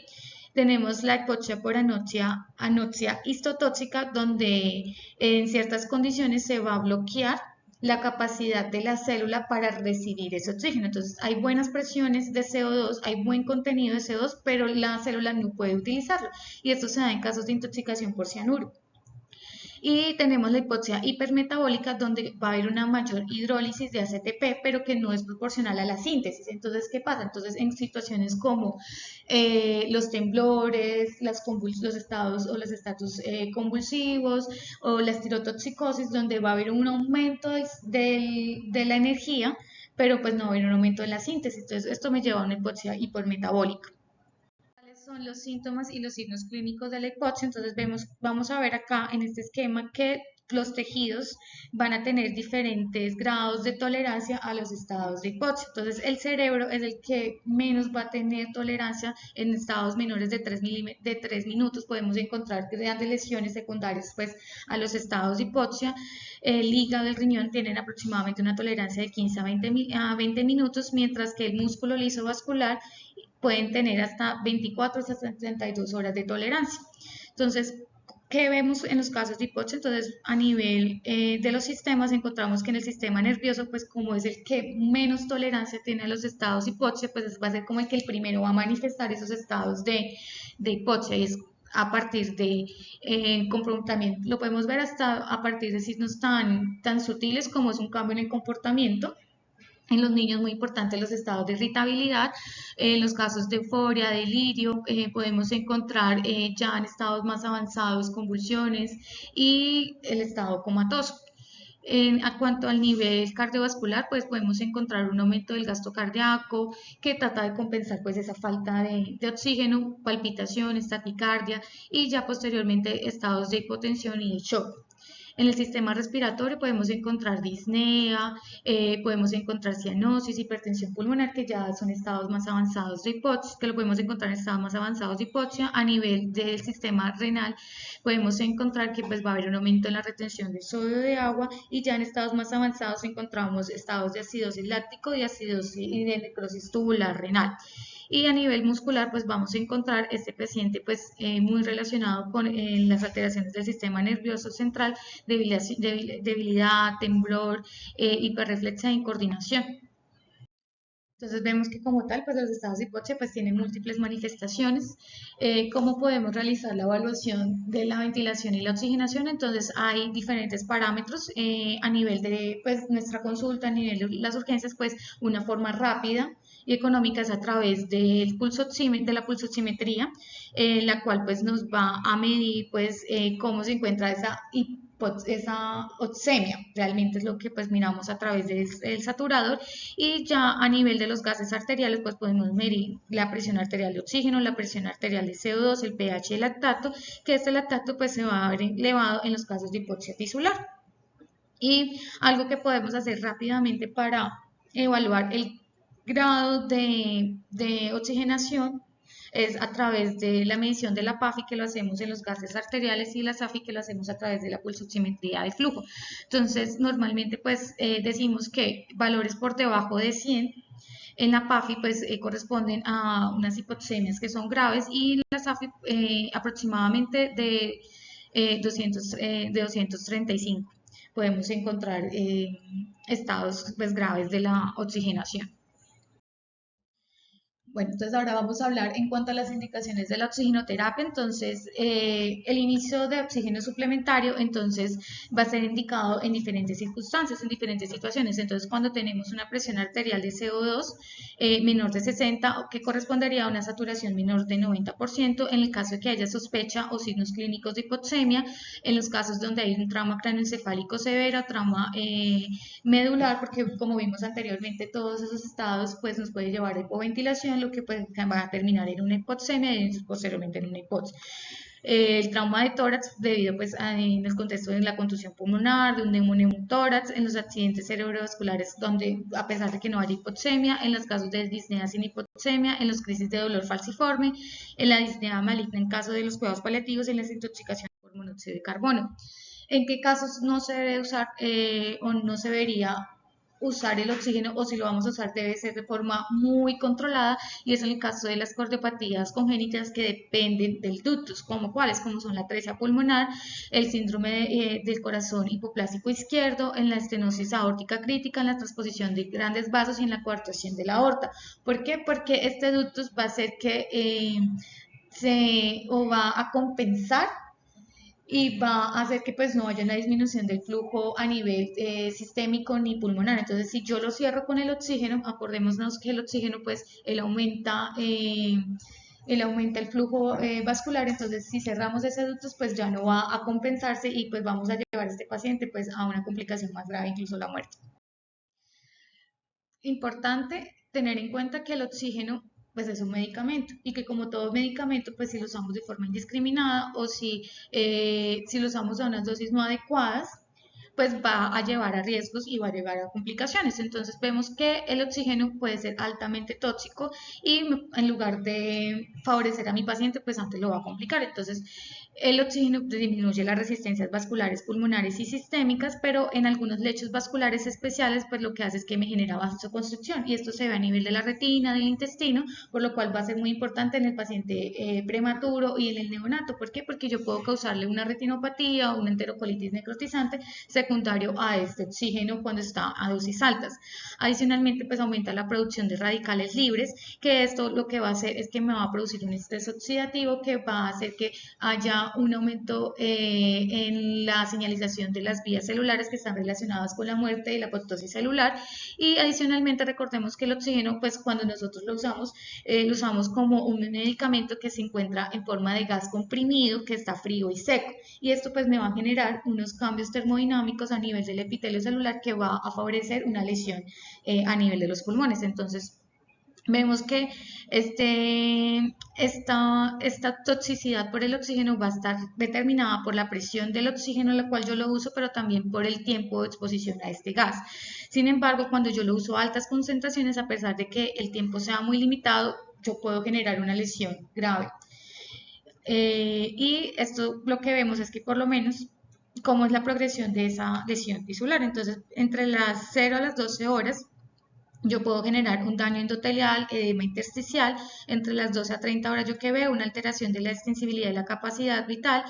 Tenemos la hipoxia por anoxia histotóxica, donde en ciertas condiciones se va a bloquear la capacidad de la célula para recibir ese oxígeno. Entonces, hay buenas presiones de CO2, hay buen contenido de CO2, pero la célula no puede utilizarlo. Y esto se da en casos de intoxicación por cianuro. Y tenemos la hipoxia hipermetabólica, donde va a haber una mayor hidrólisis de ACTP, pero que no es proporcional a la síntesis. Entonces, ¿qué pasa? Entonces, en situaciones como los temblores, los estados o los estatus convulsivos o la estirotoxicosis, donde va a haber un aumento de la energía, pero pues no va a haber un aumento de la síntesis. Entonces, esto me lleva a una hipoxia hipermetabólica. ¿Cuáles son los síntomas y los signos clínicos de la hipoxia? Entonces vamos a ver acá en este esquema que los tejidos van a tener diferentes grados de tolerancia a los estados de hipoxia. Entonces el cerebro es el que menos va a tener tolerancia en estados menores de 3 minutos. Podemos encontrar grandes lesiones secundarias pues, a los estados de hipoxia. El hígado y el riñón tienen aproximadamente una tolerancia de 15 a 20 minutos, mientras que el músculo liso vascular pueden tener hasta 24 hasta 72 horas de tolerancia. Entonces, ¿qué vemos en los casos de hipoxia? Entonces, a nivel de los sistemas, encontramos que en el sistema nervioso, pues como es el que menos tolerancia tiene a los estados de hipoxia, pues va a ser como el que el primero va a manifestar esos estados de hipoxia. Y es a partir de comportamiento, lo podemos ver hasta a partir de signos tan sutiles como es un cambio en el comportamiento. En los niños, muy importante, los estados de irritabilidad, en los casos de euforia, delirio, podemos encontrar ya en estados más avanzados convulsiones y el estado comatoso. A cuanto al nivel cardiovascular, pues podemos encontrar un aumento del gasto cardíaco que trata de compensar pues esa falta de oxígeno, palpitaciones, taquicardia y ya posteriormente estados de hipotensión y de shock. En el sistema respiratorio podemos encontrar disnea, podemos encontrar cianosis, hipertensión pulmonar, que ya son estados más avanzados de hipoxia, que lo podemos encontrar en estados más avanzados de hipoxia. A nivel del sistema renal podemos encontrar que pues, va a haber un aumento en la retención de sodio de agua y ya en estados más avanzados encontramos estados de acidosis láctico y acidosis y de necrosis tubular renal. Y a nivel muscular, pues vamos a encontrar este paciente pues muy relacionado con las alteraciones del sistema nervioso central, debilidad, temblor, hiperreflexia e incoordinación. Entonces vemos que como tal, pues los estados de hipoxia pues tienen múltiples manifestaciones. ¿Cómo podemos realizar la evaluación de la ventilación y la oxigenación? Entonces hay diferentes parámetros a nivel de pues, nuestra consulta, a nivel de las urgencias, pues una forma rápida y económica es a través de la pulsoximetría, la cual pues nos va a medir pues cómo se encuentra esa oxemia, realmente es lo que pues miramos a través del saturador y ya a nivel de los gases arteriales pues podemos medir la presión arterial de oxígeno, la presión arterial de CO2, el pH y el lactato, que este lactato pues se va a ver elevado en los casos de hipoxia tisular. Y algo que podemos hacer rápidamente para evaluar el grado de oxigenación es a través de la medición de la PAFI que lo hacemos en los gases arteriales y la SAFI que lo hacemos a través de la pulsoximetría de flujo. Entonces, normalmente pues decimos que valores por debajo de 100 en la PAFI pues corresponden a unas hipoxemias que son graves y la SAFI aproximadamente de 235 podemos encontrar estados pues, graves de la oxigenación. Bueno, entonces ahora vamos a hablar en cuanto a las indicaciones de la oxigenoterapia. Entonces, el inicio de oxígeno suplementario, entonces, va a ser indicado en diferentes circunstancias, en diferentes situaciones. Entonces, cuando tenemos una presión arterial de CO2 menor de 60, o que correspondería a una saturación menor de 90%, en el caso de que haya sospecha o signos clínicos de hipoxemia, en los casos donde hay un trauma cráneoencefálico severo, trauma medular, porque como vimos anteriormente, todos esos estados pues nos puede llevar a hipoventilación, lo que pues, va a terminar en una hipoxemia y posteriormente en una hipoxia. El trauma de tórax debido pues en el contexto de la contusión pulmonar, de un neumotórax, en los accidentes cerebrovasculares donde a pesar de que no haya hipoxemia, en los casos de disnea sin hipoxemia, en los crisis de dolor falciforme, en la disnea maligna en caso de los cuidados paliativos, en las intoxicaciones por monóxido de carbono. ¿En qué casos no se debe usar o no se debería usar el oxígeno, o si lo vamos a usar debe ser de forma muy controlada? Y es en el caso de las cardiopatías congénitas que dependen del ductus, como cuáles, como son la atresia pulmonar, el síndrome del corazón hipoplásico izquierdo, en la estenosis aórtica crítica, en la transposición de grandes vasos y en la coartación de la aorta. ¿Por qué? Porque este ductus va a hacer que o va a compensar y va a hacer que pues no haya una disminución del flujo a nivel sistémico ni pulmonar. Entonces, si yo lo cierro con el oxígeno, acordémonos que el oxígeno pues él aumenta el flujo vascular, entonces si cerramos ese ducto pues ya no va a compensarse y pues vamos a llevar a este paciente pues a una complicación más grave, incluso la muerte. Importante tener en cuenta que el oxígeno pues es un medicamento y que como todo medicamento pues si lo usamos de forma indiscriminada o si lo usamos a unas dosis no adecuadas pues va a llevar a riesgos y va a llevar a complicaciones. Entonces vemos que el oxígeno puede ser altamente tóxico y en lugar de favorecer a mi paciente pues antes lo va a complicar. Entonces el oxígeno disminuye las resistencias vasculares, pulmonares y sistémicas, pero en algunos lechos vasculares especiales, pues lo que hace es que me genera vasoconstricción y esto se ve a nivel de la retina, del intestino, por lo cual va a ser muy importante en el paciente prematuro y en el neonato. ¿Por qué? Porque yo puedo causarle una retinopatía o una enterocolitis necrotizante secundario a este oxígeno cuando está a dosis altas. Adicionalmente, pues aumenta la producción de radicales libres, que esto lo que va a hacer es que me va a producir un estrés oxidativo que va a hacer que haya un aumento en la señalización de las vías celulares que están relacionadas con la muerte y la apoptosis celular. Y adicionalmente recordemos que el oxígeno, pues cuando nosotros lo usamos como un medicamento que se encuentra en forma de gas comprimido, que está frío y seco. Y esto pues me va a generar unos cambios termodinámicos a nivel del epitelio celular que va a favorecer una lesión a nivel de los pulmones. Entonces, vemos que esta toxicidad por el oxígeno va a estar determinada por la presión del oxígeno en la cual yo lo uso, pero también por el tiempo de exposición a este gas. Sin embargo, cuando yo lo uso a altas concentraciones, a pesar de que el tiempo sea muy limitado, yo puedo generar una lesión grave. Y esto lo que vemos es que por lo menos cómo es la progresión de esa lesión tisular. Entonces, entre las 0 a las 12 horas, yo puedo generar un daño endotelial, edema intersticial, entre las 12 a 30 horas yo que veo una alteración de la extensibilidad de la capacidad vital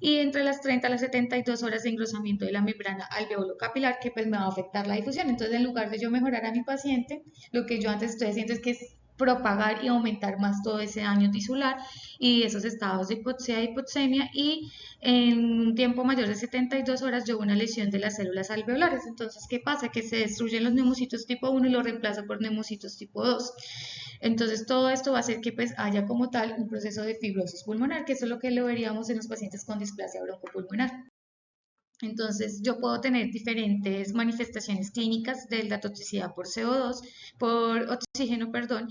y entre las 30 a las 72 horas de engrosamiento de la membrana alveolo capilar que pues me va a afectar la difusión. Entonces en lugar de yo mejorar a mi paciente, lo que yo antes estoy haciendo es que propagar y aumentar más todo ese daño tisular y esos estados de hipoxia y hipoxemia y en un tiempo mayor de 72 horas yo una lesión de las células alveolares. Entonces, ¿qué pasa? Que se destruyen los neumocitos tipo 1 y lo reemplaza por neumocitos tipo 2. Entonces, todo esto va a hacer que pues haya como tal un proceso de fibrosis pulmonar, que eso es lo que lo veríamos en los pacientes con displasia broncopulmonar. Entonces, yo puedo tener diferentes manifestaciones clínicas de la toxicidad por CO2, por oxígeno, perdón,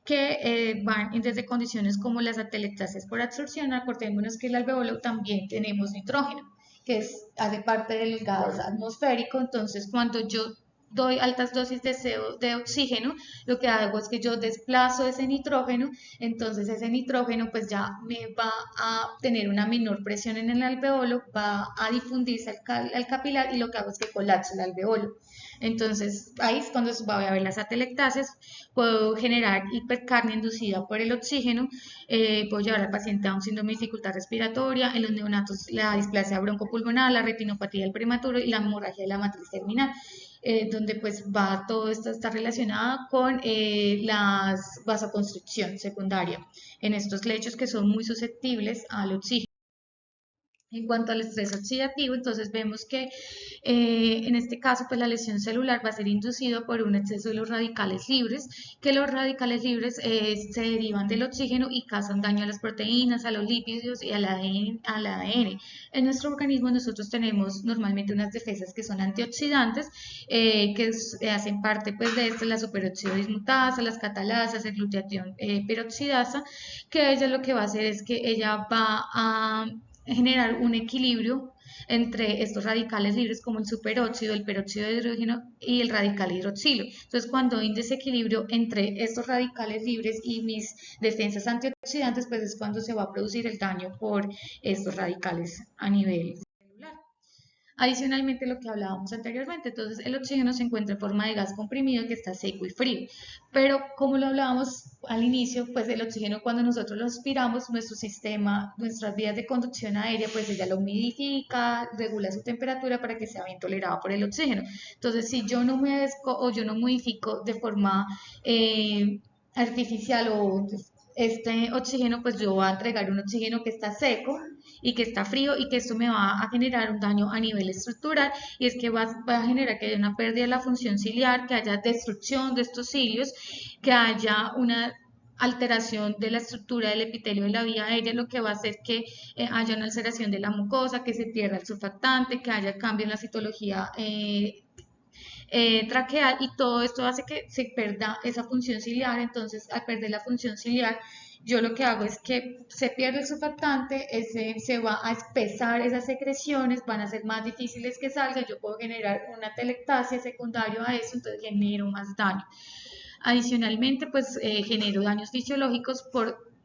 que van desde condiciones como las atelectasias por absorción. Acordémonos que el alveolo también tenemos nitrógeno, que hace parte del gas atmosférico. Entonces, cuando yo doy altas dosis de oxígeno, lo que hago es que yo desplazo ese nitrógeno, entonces ese nitrógeno pues ya me va a tener una menor presión en el alveolo, va a difundirse al capilar y lo que hago es que colapse el alveolo. Entonces ahí es cuando va a haber las atelectasias, puedo generar hipercarnia inducida por el oxígeno, puedo llevar al paciente a un síndrome de dificultad respiratoria, en los neonatos la displasia broncopulmonar, la retinopatía del prematuro y la hemorragia de la matriz terminal. donde pues va todo esto está relacionado con la vasoconstricción secundaria en estos lechos que son muy susceptibles al oxígeno. En cuanto al estrés oxidativo, entonces vemos que en este caso, pues la lesión celular va a ser inducido por un exceso de los radicales libres, que los radicales libres se derivan del oxígeno y causan daño a las proteínas, a los lípidos y al ADN. En nuestro organismo nosotros tenemos normalmente unas defensas que son antioxidantes, hacen parte pues de esto, la superoxido dismutasa, las catalasas, el glutatión peroxidasa, que ella lo que va a hacer es que ella va a generar un equilibrio entre estos radicales libres como el superóxido, el peróxido de hidrógeno y el radical hidroxilo. Entonces, cuando hay un desequilibrio entre estos radicales libres y mis defensas antioxidantes, pues es cuando se va a producir el daño por estos radicales a nivel celular. Adicionalmente, lo que hablábamos anteriormente, entonces el oxígeno se encuentra en forma de gas comprimido que está seco y frío, pero como lo hablábamos al inicio, pues el oxígeno cuando nosotros lo aspiramos, nuestro sistema, nuestras vías de conducción aérea, pues ella lo humidifica, regula su temperatura para que sea bien tolerada por el oxígeno. Entonces, si yo no humedezco o yo no modifico de forma artificial o este oxígeno, pues yo voy a entregar un oxígeno que está seco y que está frío y que esto me va a generar un daño a nivel estructural y es que va a generar que haya una pérdida de la función ciliar, que haya destrucción de estos cilios, que haya una alteración de la estructura del epitelio de la vía aérea, lo que va a hacer que haya una ulceración de la mucosa, que se pierda el surfactante, que haya cambio en la citología traqueal y todo esto hace que se pierda esa función ciliar. Entonces, al perder la función ciliar, yo lo que hago es que se pierde el surfactante, se va a espesar esas secreciones, van a ser más difíciles que salgan, yo puedo generar una telectasia secundario a eso, entonces genero más daño. Adicionalmente, pues genero daños fisiológicos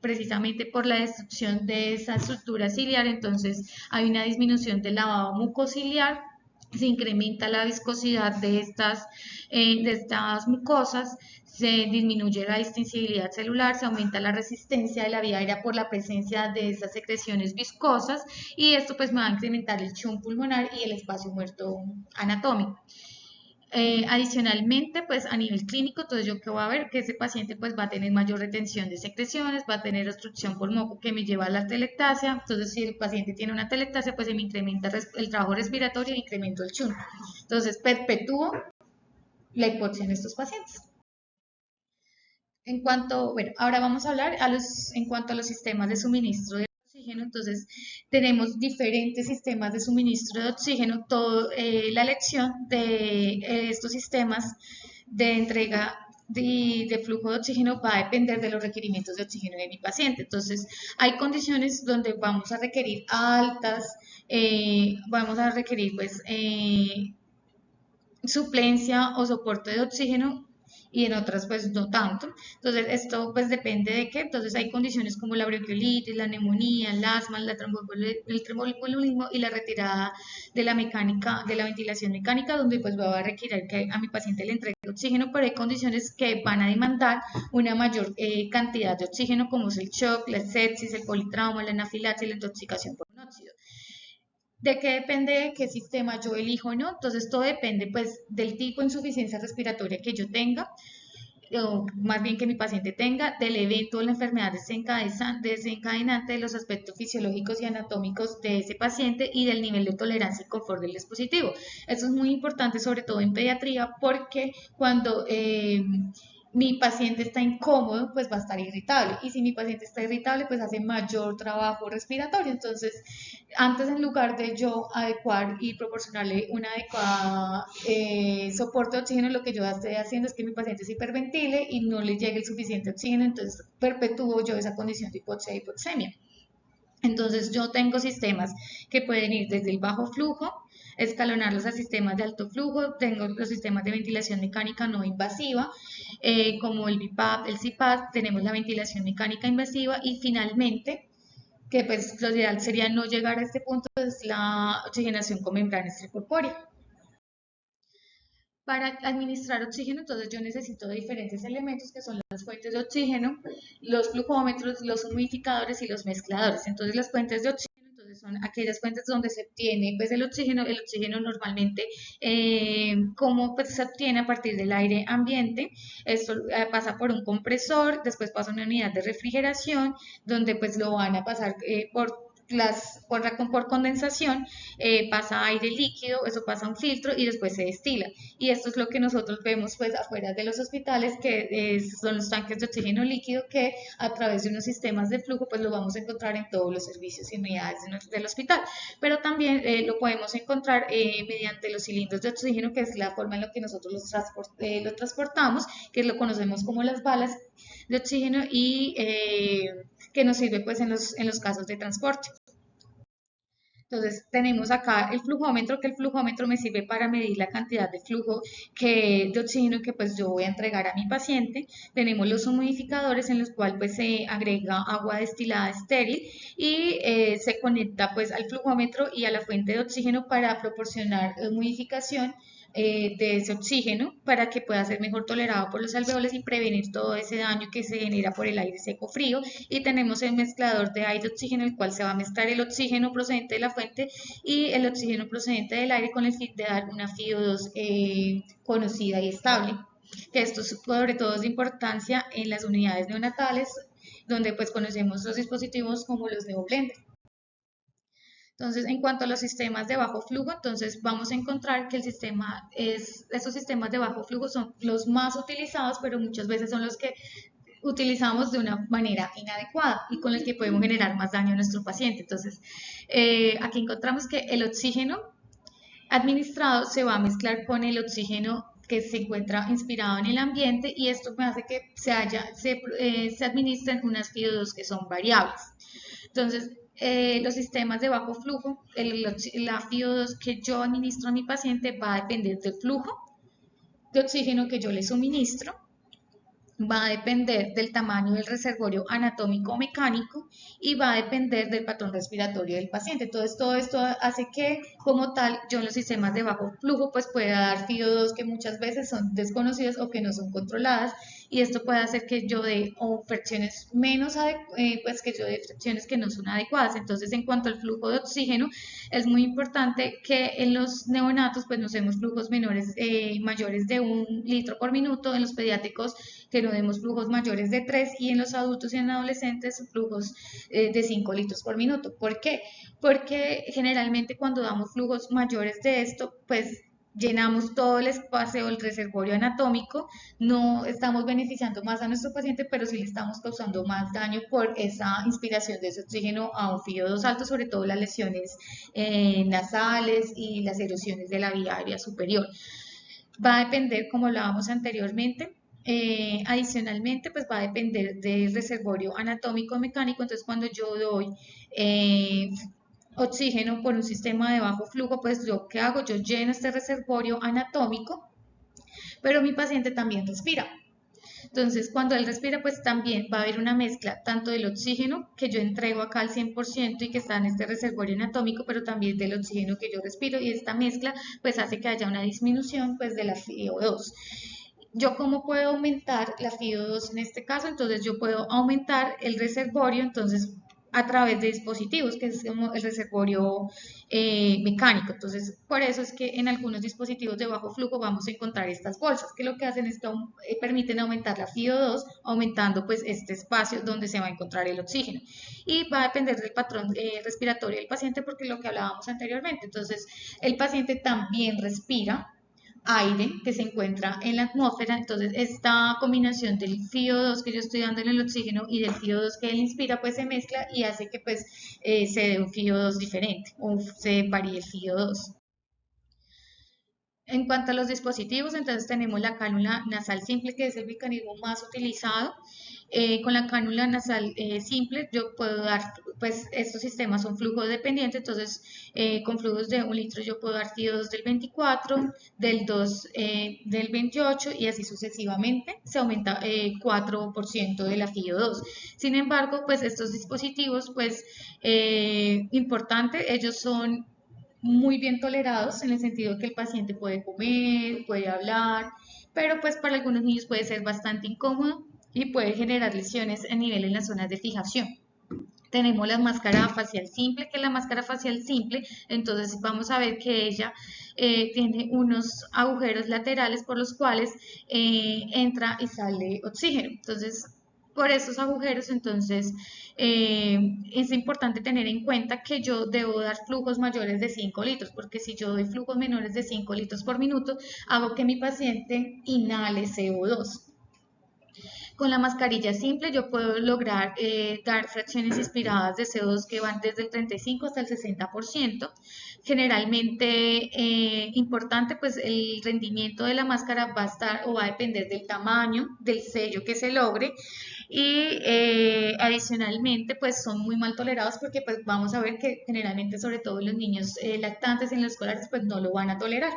precisamente por la destrucción de esa estructura ciliar, entonces hay una disminución del lavado mucociliar, se incrementa la viscosidad de estas mucosas, se disminuye la distensibilidad celular, se aumenta la resistencia de la vía aérea por la presencia de esas secreciones viscosas y esto pues me va a incrementar el chum pulmonar y el espacio muerto anatómico. Adicionalmente, pues a nivel clínico, entonces yo que voy a ver que ese paciente pues va a tener mayor retención de secreciones, va a tener obstrucción por moco que me lleva a la telectasia, entonces si el paciente tiene una telectasia pues se me incrementa el trabajo respiratorio y incremento el chum. Entonces perpetúo la hipoxia en estos pacientes. En cuanto, bueno, ahora vamos a hablar en cuanto a los sistemas de suministro de oxígeno. Entonces, tenemos diferentes sistemas de suministro de oxígeno. La elección de estos sistemas de entrega de flujo de oxígeno va a depender de los requerimientos de oxígeno de mi paciente. Entonces, hay condiciones donde vamos a requerir altas, vamos a requerir pues suplencia o soporte de oxígeno y en otras pues no tanto. Entonces esto pues depende de qué. Entonces hay condiciones como la bronquiolitis, la neumonía, el asma, el tromboembolismo y la retirada de la mecánica, de la ventilación mecánica, donde pues va a requerir que a mi paciente le entregue oxígeno, pero hay condiciones que van a demandar una mayor cantidad de oxígeno como es el shock, la sepsis, el politrauma, la anafilaxis y la intoxicación por monóxido. ¿De qué depende de qué sistema yo elijo, no? Entonces todo depende pues del tipo de insuficiencia respiratoria que yo tenga, o más bien que mi paciente tenga, del evento o la enfermedad desencadenante, de los aspectos fisiológicos y anatómicos de ese paciente y del nivel de tolerancia y confort del dispositivo. Eso es muy importante, sobre todo en pediatría, porque cuando mi paciente está incómodo, pues va a estar irritable. Y si mi paciente está irritable, pues hace mayor trabajo respiratorio. Entonces, antes en lugar de yo adecuar y proporcionarle una adecuada soporte de oxígeno, lo que yo estoy haciendo es que mi paciente se hiperventile y no le llegue el suficiente oxígeno, entonces perpetúo yo esa condición de hipoxia y hipoxemia. Entonces yo tengo sistemas que pueden ir desde el bajo flujo, escalonarlos a sistemas de alto flujo, tengo los sistemas de ventilación mecánica no invasiva, como el BiPAP, el CPAP, tenemos la ventilación mecánica invasiva y finalmente, que pues lo ideal sería no llegar a este punto, es la oxigenación con membrana extracorpórea. Para administrar oxígeno, entonces yo necesito de diferentes elementos que son las fuentes de oxígeno, los flujómetros, los humidificadores y los mezcladores. Entonces las fuentes de oxígeno entonces son aquellas fuentes donde se obtiene pues el oxígeno normalmente como pues se obtiene a partir del aire ambiente. Esto pasa por un compresor, después pasa a una unidad de refrigeración, donde pues lo van a pasar por condensación, pasa aire líquido, eso pasa a un filtro y después se destila. Y esto es lo que nosotros vemos pues afuera de los hospitales, que son los tanques de oxígeno líquido, que a través de unos sistemas de flujo pues lo vamos a encontrar en todos los servicios y unidades del hospital. Pero también lo podemos encontrar mediante los cilindros de oxígeno, que es la forma en la que nosotros lo transportamos, que lo conocemos como las balas de oxígeno, y que nos sirve pues en los casos de transporte. Entonces tenemos acá el flujómetro, que el flujómetro me sirve para medir la cantidad de flujo de oxígeno que pues yo voy a entregar a mi paciente. Tenemos los humidificadores, en los cuales pues se agrega agua destilada estéril y se conecta pues al flujómetro y a la fuente de oxígeno para proporcionar humidificación de ese oxígeno, para que pueda ser mejor tolerado por los alveolos y prevenir todo ese daño que se genera por el aire seco frío. Y tenemos el mezclador de aire oxígeno, el cual se va a mezclar el oxígeno procedente de la fuente y el oxígeno procedente del aire, con el fin de dar una FiO2 conocida y estable. Que esto sobre todo es de importancia en las unidades neonatales, donde pues conocemos los dispositivos como los neoblender. Entonces, en cuanto a los sistemas de bajo flujo, entonces vamos a encontrar que estos sistemas de bajo flujo son los más utilizados, pero muchas veces son los que utilizamos de una manera inadecuada y con el que podemos generar más daño a nuestro paciente. Entonces, aquí encontramos que el oxígeno administrado se va a mezclar con el oxígeno que se encuentra inspirado en el ambiente, y esto me hace que se administren unas FiO2 que son variables. Entonces, los sistemas de bajo flujo, la FiO2 que yo administro a mi paciente va a depender del flujo de oxígeno que yo le suministro, va a depender del tamaño del reservorio anatómico o mecánico, y va a depender del patrón respiratorio del paciente. Entonces, todo esto hace que, como tal, yo en los sistemas de bajo flujo pues pueda dar FiO2 que muchas veces son desconocidas o que no son controladas, y esto puede hacer que yo dé fracciones fracciones que no son adecuadas. Entonces, en cuanto al flujo de oxígeno, es muy importante que en los neonatos pues no demos flujos mayores de 1 litro por minuto, en los pediátricos que no demos flujos mayores de 3, y en los adultos y en adolescentes flujos de 5 litros por minuto. ¿Por qué? Porque generalmente cuando damos flujos mayores de esto, pues llenamos todo el espacio del reservorio anatómico, no estamos beneficiando más a nuestro paciente, pero sí le estamos causando más daño por esa inspiración de ese oxígeno a un FiO2 alto, sobre todo las lesiones nasales y las erosiones de la vía aérea superior. Va a depender, como hablábamos anteriormente, adicionalmente, pues va a depender del reservorio anatómico mecánico. Entonces, cuando yo doy oxígeno por un sistema de bajo flujo, pues yo ¿qué hago? Yo lleno este reservorio anatómico, pero mi paciente también respira. Entonces, cuando él respira, pues también va a haber una mezcla tanto del oxígeno que yo entrego acá al 100% y que está en este reservorio anatómico, pero también del oxígeno que yo respiro, y esta mezcla pues hace que haya una disminución pues de la FiO2. ¿Yo cómo puedo aumentar la FiO2 en este caso? Entonces yo puedo aumentar el reservorio, entonces a través de dispositivos, que es como el reservorio mecánico. Entonces, por eso es que en algunos dispositivos de bajo flujo vamos a encontrar estas bolsas, que lo que hacen es que permiten aumentar la FiO2, aumentando pues este espacio donde se va a encontrar el oxígeno. Y va a depender del patrón respiratorio del paciente, porque lo que hablábamos anteriormente. Entonces, el paciente también respira aire que se encuentra en la atmósfera. Entonces esta combinación del FiO2 que yo estoy dando en el oxígeno y del FiO2 que él inspira, pues se mezcla y hace que pues se dé un FiO2 diferente, o se varíe el FiO2. En cuanto a los dispositivos, entonces tenemos la cánula nasal simple, que es el mecanismo más utilizado. Con la cánula nasal simple yo puedo dar, pues estos sistemas son flujos dependientes, entonces con flujos de 1 litro yo puedo dar FiO2 del 24, del 2, del 28, y así sucesivamente se aumenta 4% de la FiO2. Sin embargo, pues estos dispositivos, pues importante, ellos son muy bien tolerados, en el sentido que el paciente puede comer, puede hablar, pero pues para algunos niños puede ser bastante incómodo y puede generar lesiones a nivel en las zonas de fijación. Tenemos la máscara facial simple, que es la máscara facial simple, entonces vamos a ver que ella tiene unos agujeros laterales por los cuales entra y sale oxígeno. Entonces, por esos agujeros, entonces es importante tener en cuenta que yo debo dar flujos mayores de 5 litros, porque si yo doy flujos menores de 5 litros por minuto, hago que mi paciente inhale CO2. Con la mascarilla simple yo puedo lograr dar fracciones inspiradas de CO2 que van desde el 35 hasta el 60%. Generalmente importante, pues el rendimiento de la máscara va a estar o va a depender del tamaño, del sello que se logre y adicionalmente pues son muy mal tolerados porque pues vamos a ver que generalmente sobre todo los niños lactantes en los escolares pues no lo van a tolerar.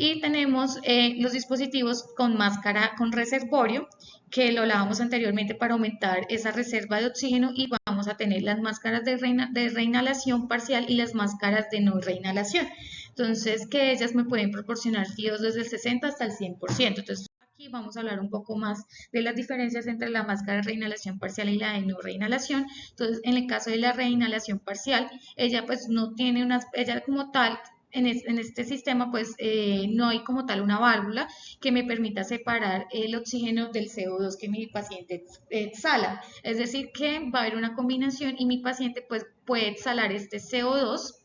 Y tenemos los dispositivos con máscara con reservorio, que lo hablábamos anteriormente para aumentar esa reserva de oxígeno, y vamos a tener las máscaras de reinhalación parcial y las máscaras de no reinhalación. Entonces, que ellas me pueden proporcionar FIOs desde el 60 hasta el 100%. Entonces, aquí vamos a hablar un poco más de las diferencias entre la máscara de reinhalación parcial y la de no reinhalación. Entonces, en el caso de la reinhalación parcial, ella pues no tiene ella como tal en este sistema pues no hay como tal una válvula que me permita separar el oxígeno del CO2 que mi paciente exhala. Es decir, que va a haber una combinación y mi paciente pues puede exhalar este CO2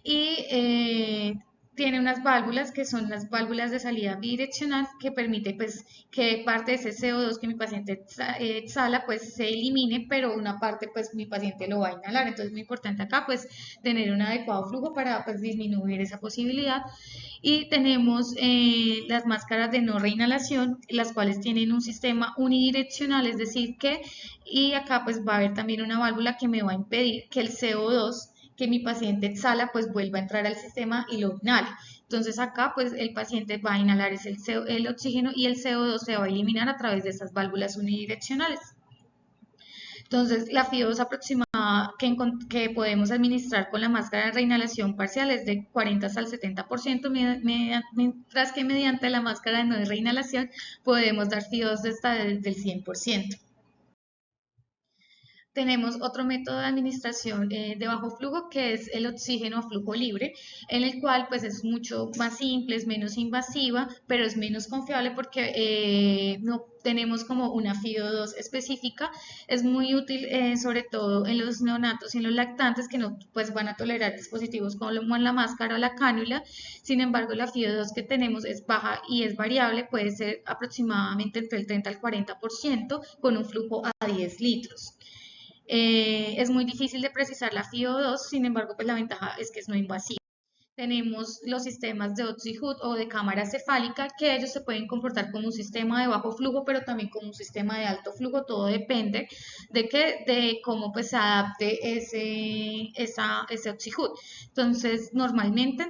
y tiene unas válvulas que son las válvulas de salida bidireccional que permite pues que parte de ese CO2 que mi paciente exhala pues se elimine, pero una parte pues mi paciente lo va a inhalar. Entonces es muy importante acá pues tener un adecuado flujo para pues disminuir esa posibilidad. Y tenemos las máscaras de no reinhalación, las cuales tienen un sistema unidireccional, es decir que, y acá pues va a haber también una válvula que me va a impedir que el CO2 que mi paciente exhala pues vuelva a entrar al sistema y lo inhale. Entonces acá pues el paciente va a inhalar el oxígeno y el CO2 se va a eliminar a través de estas válvulas unidireccionales. Entonces, la FIO2 aproximada que podemos administrar con la máscara de reinhalación parcial es de 40 hasta el 70%, mientras que mediante la máscara de no reinhalación podemos dar FIO2 hasta del 100%. Tenemos otro método de administración de bajo flujo, que es el oxígeno a flujo libre, en el cual pues es mucho más simple, es menos invasiva, pero es menos confiable porque no tenemos como una FIO2 específica. Es muy útil sobre todo en los neonatos y en los lactantes que no pues van a tolerar dispositivos como la máscara o la cánula. Sin embargo, la FIO2 que tenemos es baja y es variable, puede ser aproximadamente entre el 30 al 40% con un flujo a 10 litros. Es muy difícil de precisar la FIO2, sin embargo, pues la ventaja es que es no invasiva. Tenemos los sistemas de OxyHood o de cámara cefálica, que ellos se pueden comportar como un sistema de bajo flujo, pero también como un sistema de alto flujo. Todo depende de cómo pues se adapte ese OxyHood. Entonces, normalmente,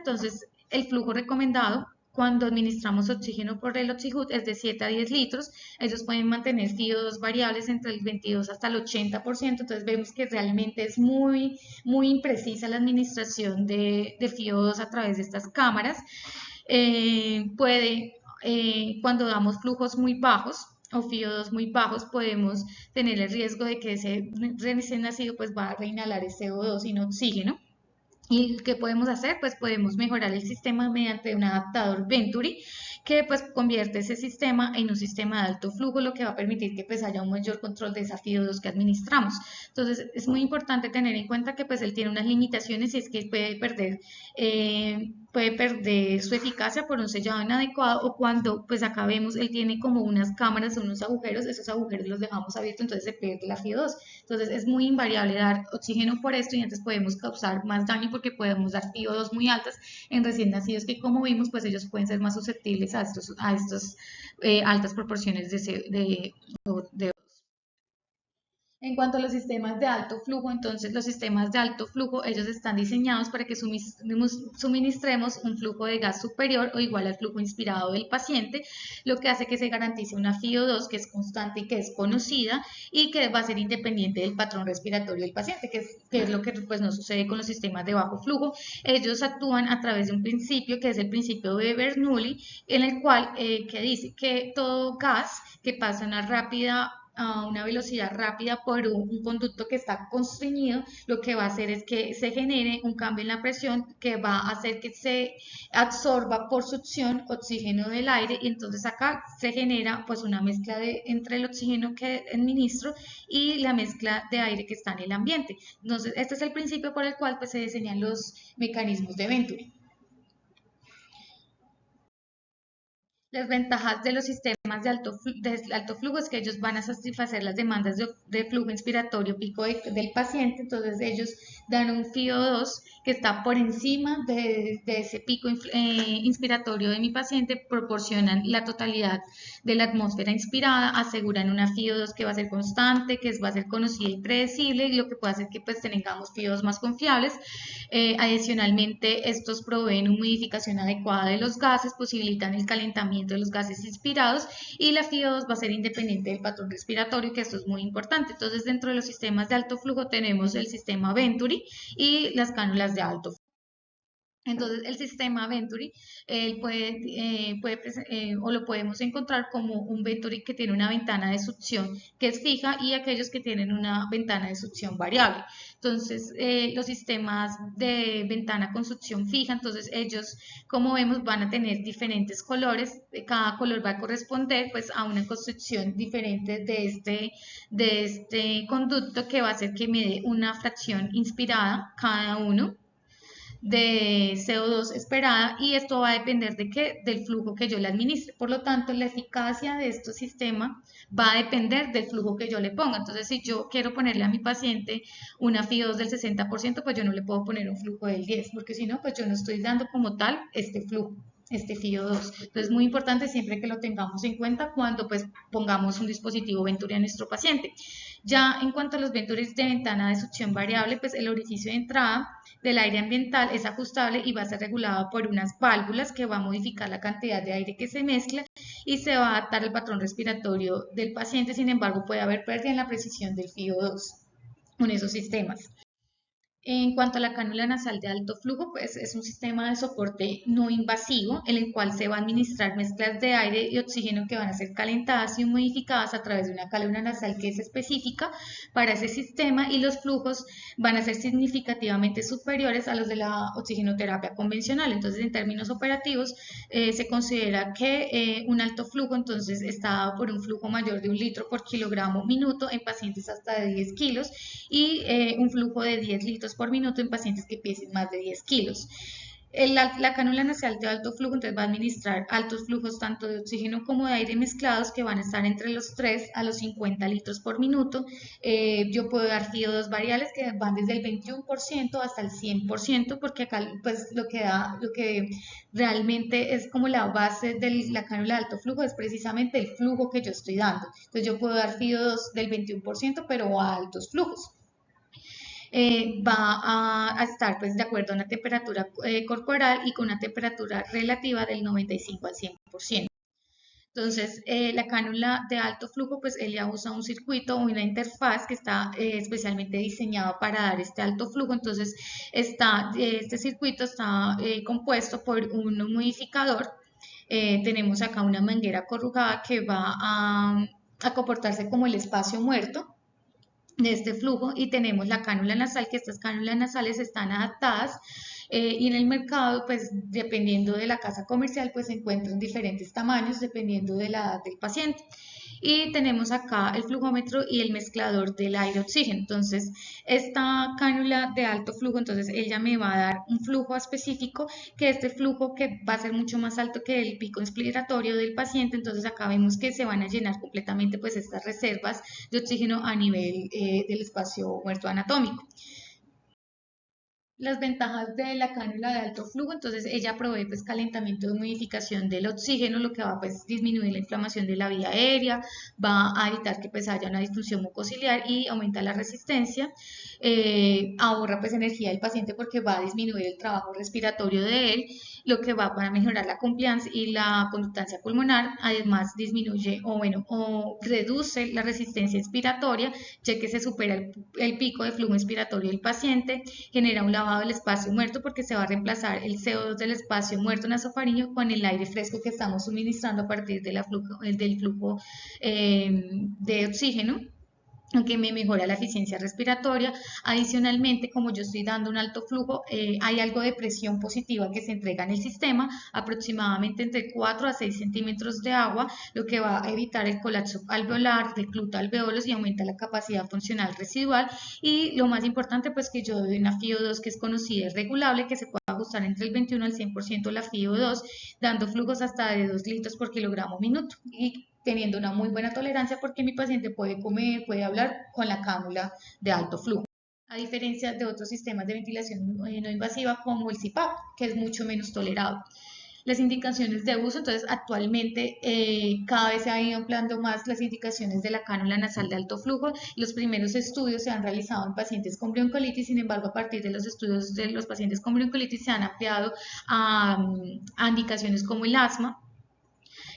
el flujo recomendado cuando administramos oxígeno por el OxyHood es de 7 a 10 litros. Ellos pueden mantener FIO2 variables entre el 22 hasta el 80%. Entonces vemos que realmente es muy imprecisa la administración de FIO2 a través de estas cámaras. Cuando damos flujos muy bajos o FIO2 muy bajos, podemos tener el riesgo de que ese recién nacido pues va a reinhalar ese CO2 sin oxígeno. ¿Y qué podemos hacer? Pues podemos mejorar el sistema mediante un adaptador Venturi que pues convierte ese sistema en un sistema de alto flujo, lo que va a permitir que pues haya un mayor control de esa FIO2 que administramos. Entonces es muy importante tener en cuenta que pues él tiene unas limitaciones y es que puede perder su eficacia por un sellado inadecuado, o cuando pues acá vemos él tiene como unas cámaras, unos agujeros, esos agujeros los dejamos abiertos, entonces se pierde la FIO2. Entonces es muy invariable dar oxígeno por esto y antes podemos causar más daño porque podemos dar FIO2 muy altas en recién nacidos que, como vimos, pues ellos pueden ser más susceptibles a estos altas proporciones de en cuanto a los sistemas de alto flujo, entonces los sistemas de alto flujo, ellos están diseñados para que suministremos un flujo de gas superior o igual al flujo inspirado del paciente, lo que hace que se garantice una FIO2 que es constante y que es conocida y que va a ser independiente del patrón respiratorio del paciente, que es lo que pues no sucede con los sistemas de bajo flujo. Ellos actúan a través de un principio que es el principio de Bernoulli, en el cual que dice que todo gas que pasa una rápida a una velocidad rápida por un conducto que está constreñido, lo que va a hacer es que se genere un cambio en la presión que va a hacer que se absorba por succión oxígeno del aire y entonces acá se genera pues una mezcla entre el oxígeno que administro y la mezcla de aire que está en el ambiente. Entonces este es el principio por el cual pues se diseñan los mecanismos de Venturi. Las ventajas de los sistemas de alto flujo es que ellos van a satisfacer las demandas de flujo inspiratorio pico del paciente, entonces ellos dan un FIO2 que está por encima de ese pico inspiratorio de mi paciente, proporcionan la totalidad de la atmósfera inspirada, aseguran una FIO2 que va a ser constante, que va a ser conocida y predecible, y lo que puede hacer que pues tengamos FIO2 más confiables. Adicionalmente, estos proveen una humidificación adecuada de los gases, posibilitan el calentamiento de los gases inspirados y la FIO2 va a ser independiente del patrón respiratorio, que esto es muy importante. Entonces, dentro de los sistemas de alto flujo tenemos el sistema Venturi y las cánulas de alto flujo. Entonces, el sistema Venturi o lo podemos encontrar como un Venturi que tiene una ventana de succión que es fija y aquellos que tienen una ventana de succión variable. Entonces, los sistemas de ventana con succión fija, entonces ellos, como vemos, van a tener diferentes colores. Cada color va a corresponder pues a una construcción diferente de este conducto que va a hacer que me dé una fracción inspirada cada uno de CO2 esperada y esto va a depender de qué, del flujo que yo le administre. Por lo tanto, la eficacia de este sistema va a depender del flujo que yo le ponga. Entonces, si yo quiero ponerle a mi paciente una FIO2 del 60%, pues yo no le puedo poner un flujo del 10%, porque si no, pues yo no estoy dando como tal este flujo, este FIO2. Entonces, es muy importante siempre que lo tengamos en cuenta cuando pues pongamos un dispositivo Venturi a nuestro paciente. Ya en cuanto a los Venturis de ventana de succión variable, pues el orificio de entrada del aire ambiental es ajustable y va a ser regulado por unas válvulas que va a modificar la cantidad de aire que se mezcla y se va a adaptar al patrón respiratorio del paciente. Sin embargo, puede haber pérdida en la precisión del FIO2 con esos sistemas. En cuanto a la cánula nasal de alto flujo, pues es un sistema de soporte no invasivo en el cual se va a administrar mezclas de aire y oxígeno que van a ser calentadas y modificadas a través de una cánula nasal que es específica para ese sistema y los flujos van a ser significativamente superiores a los de la oxigenoterapia convencional. Entonces, en términos operativos, se considera que un alto flujo entonces está dado por un flujo mayor de 1 litro por kilogramo minuto en pacientes hasta de 10 kilos y un flujo de 10 litros por minuto en pacientes que pesen más de 10 kilos. La cánula nasal de alto flujo entonces va a administrar altos flujos tanto de oxígeno como de aire mezclados que van a estar entre los 3 a los 50 litros por minuto. Yo puedo dar FIO2 variables que van desde el 21% hasta el 100% porque acá pues lo que realmente es como la base de la cánula de alto flujo es precisamente el flujo que yo estoy dando. Entonces yo puedo dar FIO2 del 21% pero a altos flujos. Va a estar pues de acuerdo a una temperatura corporal y con una temperatura relativa del 95 al 100%. Entonces, la cánula de alto flujo, pues ella usa un circuito o una interfaz que está especialmente diseñado para dar este alto flujo. Entonces, este circuito está compuesto por un humidificador. Tenemos acá una manguera corrugada que va a comportarse como el espacio muerto de este flujo y tenemos la cánula nasal, que estas cánulas nasales están adaptadas y en el mercado, pues dependiendo de la casa comercial, pues se encuentran diferentes tamaños dependiendo de la edad del paciente. Y tenemos acá el flujómetro y el mezclador del aire oxígeno. Entonces, esta cánula de alto flujo, entonces ella me va a dar un flujo específico, que este flujo que va a ser mucho más alto que el pico inspiratorio del paciente. Entonces, acá vemos que se van a llenar completamente pues estas reservas de oxígeno a nivel del espacio muerto anatómico. Las ventajas de la cánula de alto flujo, entonces ella provee pues calentamiento y humidificación del oxígeno, lo que va pues disminuir la inflamación de la vía aérea, va a evitar que pues haya una disfunción mucociliar y aumenta la resistencia, ahorra pues energía del paciente porque va a disminuir el trabajo respiratorio de él, lo que va a mejorar la compliance y la conductancia pulmonar. Además, disminuye o reduce la resistencia inspiratoria, ya que se supera el pico de flujo inspiratorio del paciente, genera un lavado del espacio muerto porque se va a reemplazar el CO2 del espacio muerto nasofaríngeo con el aire fresco que estamos suministrando a partir del flujo de oxígeno, que me mejora la eficiencia respiratoria. Adicionalmente, como yo estoy dando un alto flujo, hay algo de presión positiva que se entrega en el sistema, aproximadamente entre 4 a 6 centímetros de agua, lo que va a evitar el colapso alveolar, recluta alveolos y aumenta la capacidad funcional residual. Y lo más importante, pues que yo doy una FiO2 que es conocida y regulable, que se puede ajustar entre el 21 al 100% la FiO2, dando flujos hasta de 2 litros por kilogramo minuto. Y teniendo una muy buena tolerancia porque mi paciente puede comer, puede hablar con la cánula de alto flujo. A diferencia de otros sistemas de ventilación no invasiva como el CPAP, que es mucho menos tolerado. Las indicaciones de uso, entonces actualmente cada vez se han ido ampliando más las indicaciones de la cánula nasal de alto flujo. Los primeros estudios se han realizado en pacientes con bronquiolitis, sin embargo a partir de los estudios de los pacientes con bronquiolitis se han ampliado a indicaciones como el asma,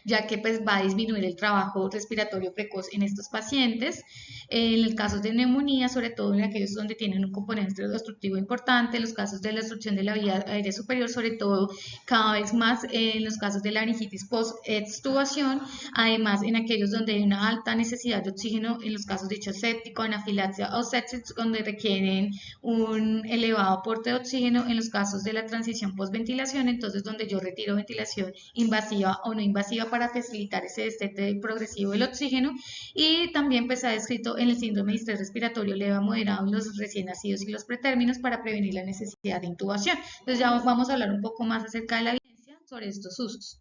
ya que pues va a disminuir el trabajo respiratorio precoz en estos pacientes. En el caso de neumonía, sobre todo en aquellos donde tienen un componente obstructivo importante, los casos de la obstrucción de la vía aérea superior, sobre todo cada vez más en los casos de laringitis post-extubación, además en aquellos donde hay una alta necesidad de oxígeno, en los casos de hecho séptico, anafilaxia o sepsis, donde requieren un elevado aporte de oxígeno, en los casos de la transición post-ventilación, entonces donde yo retiro ventilación invasiva o no invasiva para facilitar ese destete progresivo del oxígeno. Y también pues se ha descrito en el síndrome de estrés respiratorio leve a moderado en los recién nacidos y los pretérminos para prevenir la necesidad de intubación. Entonces ya vamos a hablar un poco más acerca de la evidencia sobre estos usos.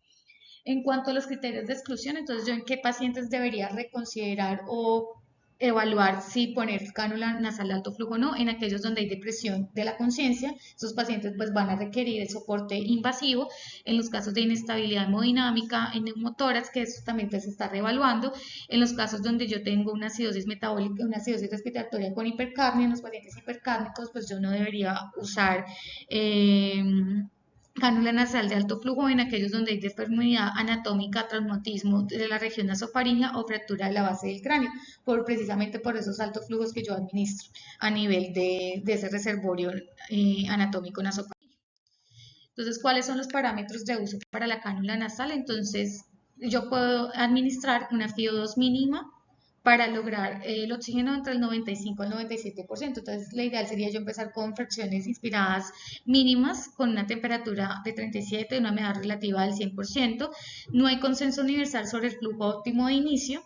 En cuanto a los criterios de exclusión, entonces yo en qué pacientes debería reconsiderar o evaluar si poner cánula nasal de alto flujo o no, en aquellos donde hay depresión de la conciencia, esos pacientes pues van a requerir el soporte invasivo. En los casos de inestabilidad hemodinámica, en neumotórax, que eso también pues, se está reevaluando, en los casos donde yo tengo una acidosis metabólica, una acidosis respiratoria con hipercapnia, en los pacientes hipercápnicos pues yo no debería usar cánula nasal de alto flujo en aquellos donde hay deformidad anatómica, traumatismo de la región nasofaríngea o fractura de la base del cráneo, precisamente por esos altos flujos que yo administro a nivel de ese reservorio anatómico nasofaríngeo. Entonces, ¿cuáles son los parámetros de uso para la cánula nasal? Entonces, yo puedo administrar una FiO2 mínima para lograr el oxígeno entre el 95 al 97%. Entonces, la ideal sería yo empezar con fracciones inspiradas mínimas con una temperatura de 37 y una humedad relativa del 100%. No hay consenso universal sobre el flujo óptimo de inicio.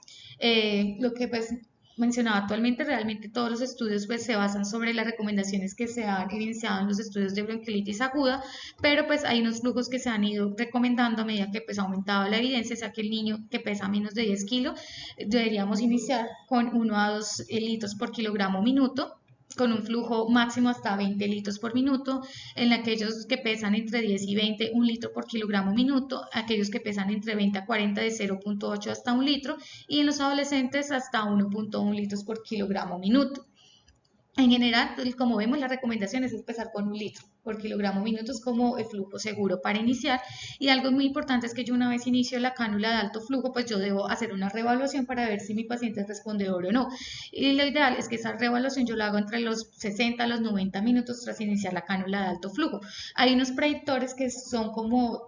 Lo que pues mencionaba actualmente, realmente todos los estudios pues se basan sobre las recomendaciones que se han evidenciado en los estudios de bronquiolitis aguda, pero pues hay unos flujos que se han ido recomendando a medida que pues ha aumentado la evidencia, o sea que el niño que pesa menos de 10 kilos deberíamos iniciar con 1 a 2 litros por kilogramo minuto, con un flujo máximo hasta 20 litros por minuto, en aquellos que pesan entre 10 y 20, 1 litro por kilogramo minuto, aquellos que pesan entre 20 a 40 de 0.8 hasta 1 litro, y en los adolescentes hasta 1.1 litros por kilogramo minuto. En general, como vemos, la recomendación es empezar con 1 litro por kilogramo minutos como el flujo seguro para iniciar. Y algo muy importante es que yo una vez inicio la cánula de alto flujo, pues yo debo hacer una reevaluación para ver si mi paciente responde o no. Y lo ideal es que esa reevaluación yo la hago entre los 60 a los 90 minutos tras iniciar la cánula de alto flujo. Hay unos predictores que son como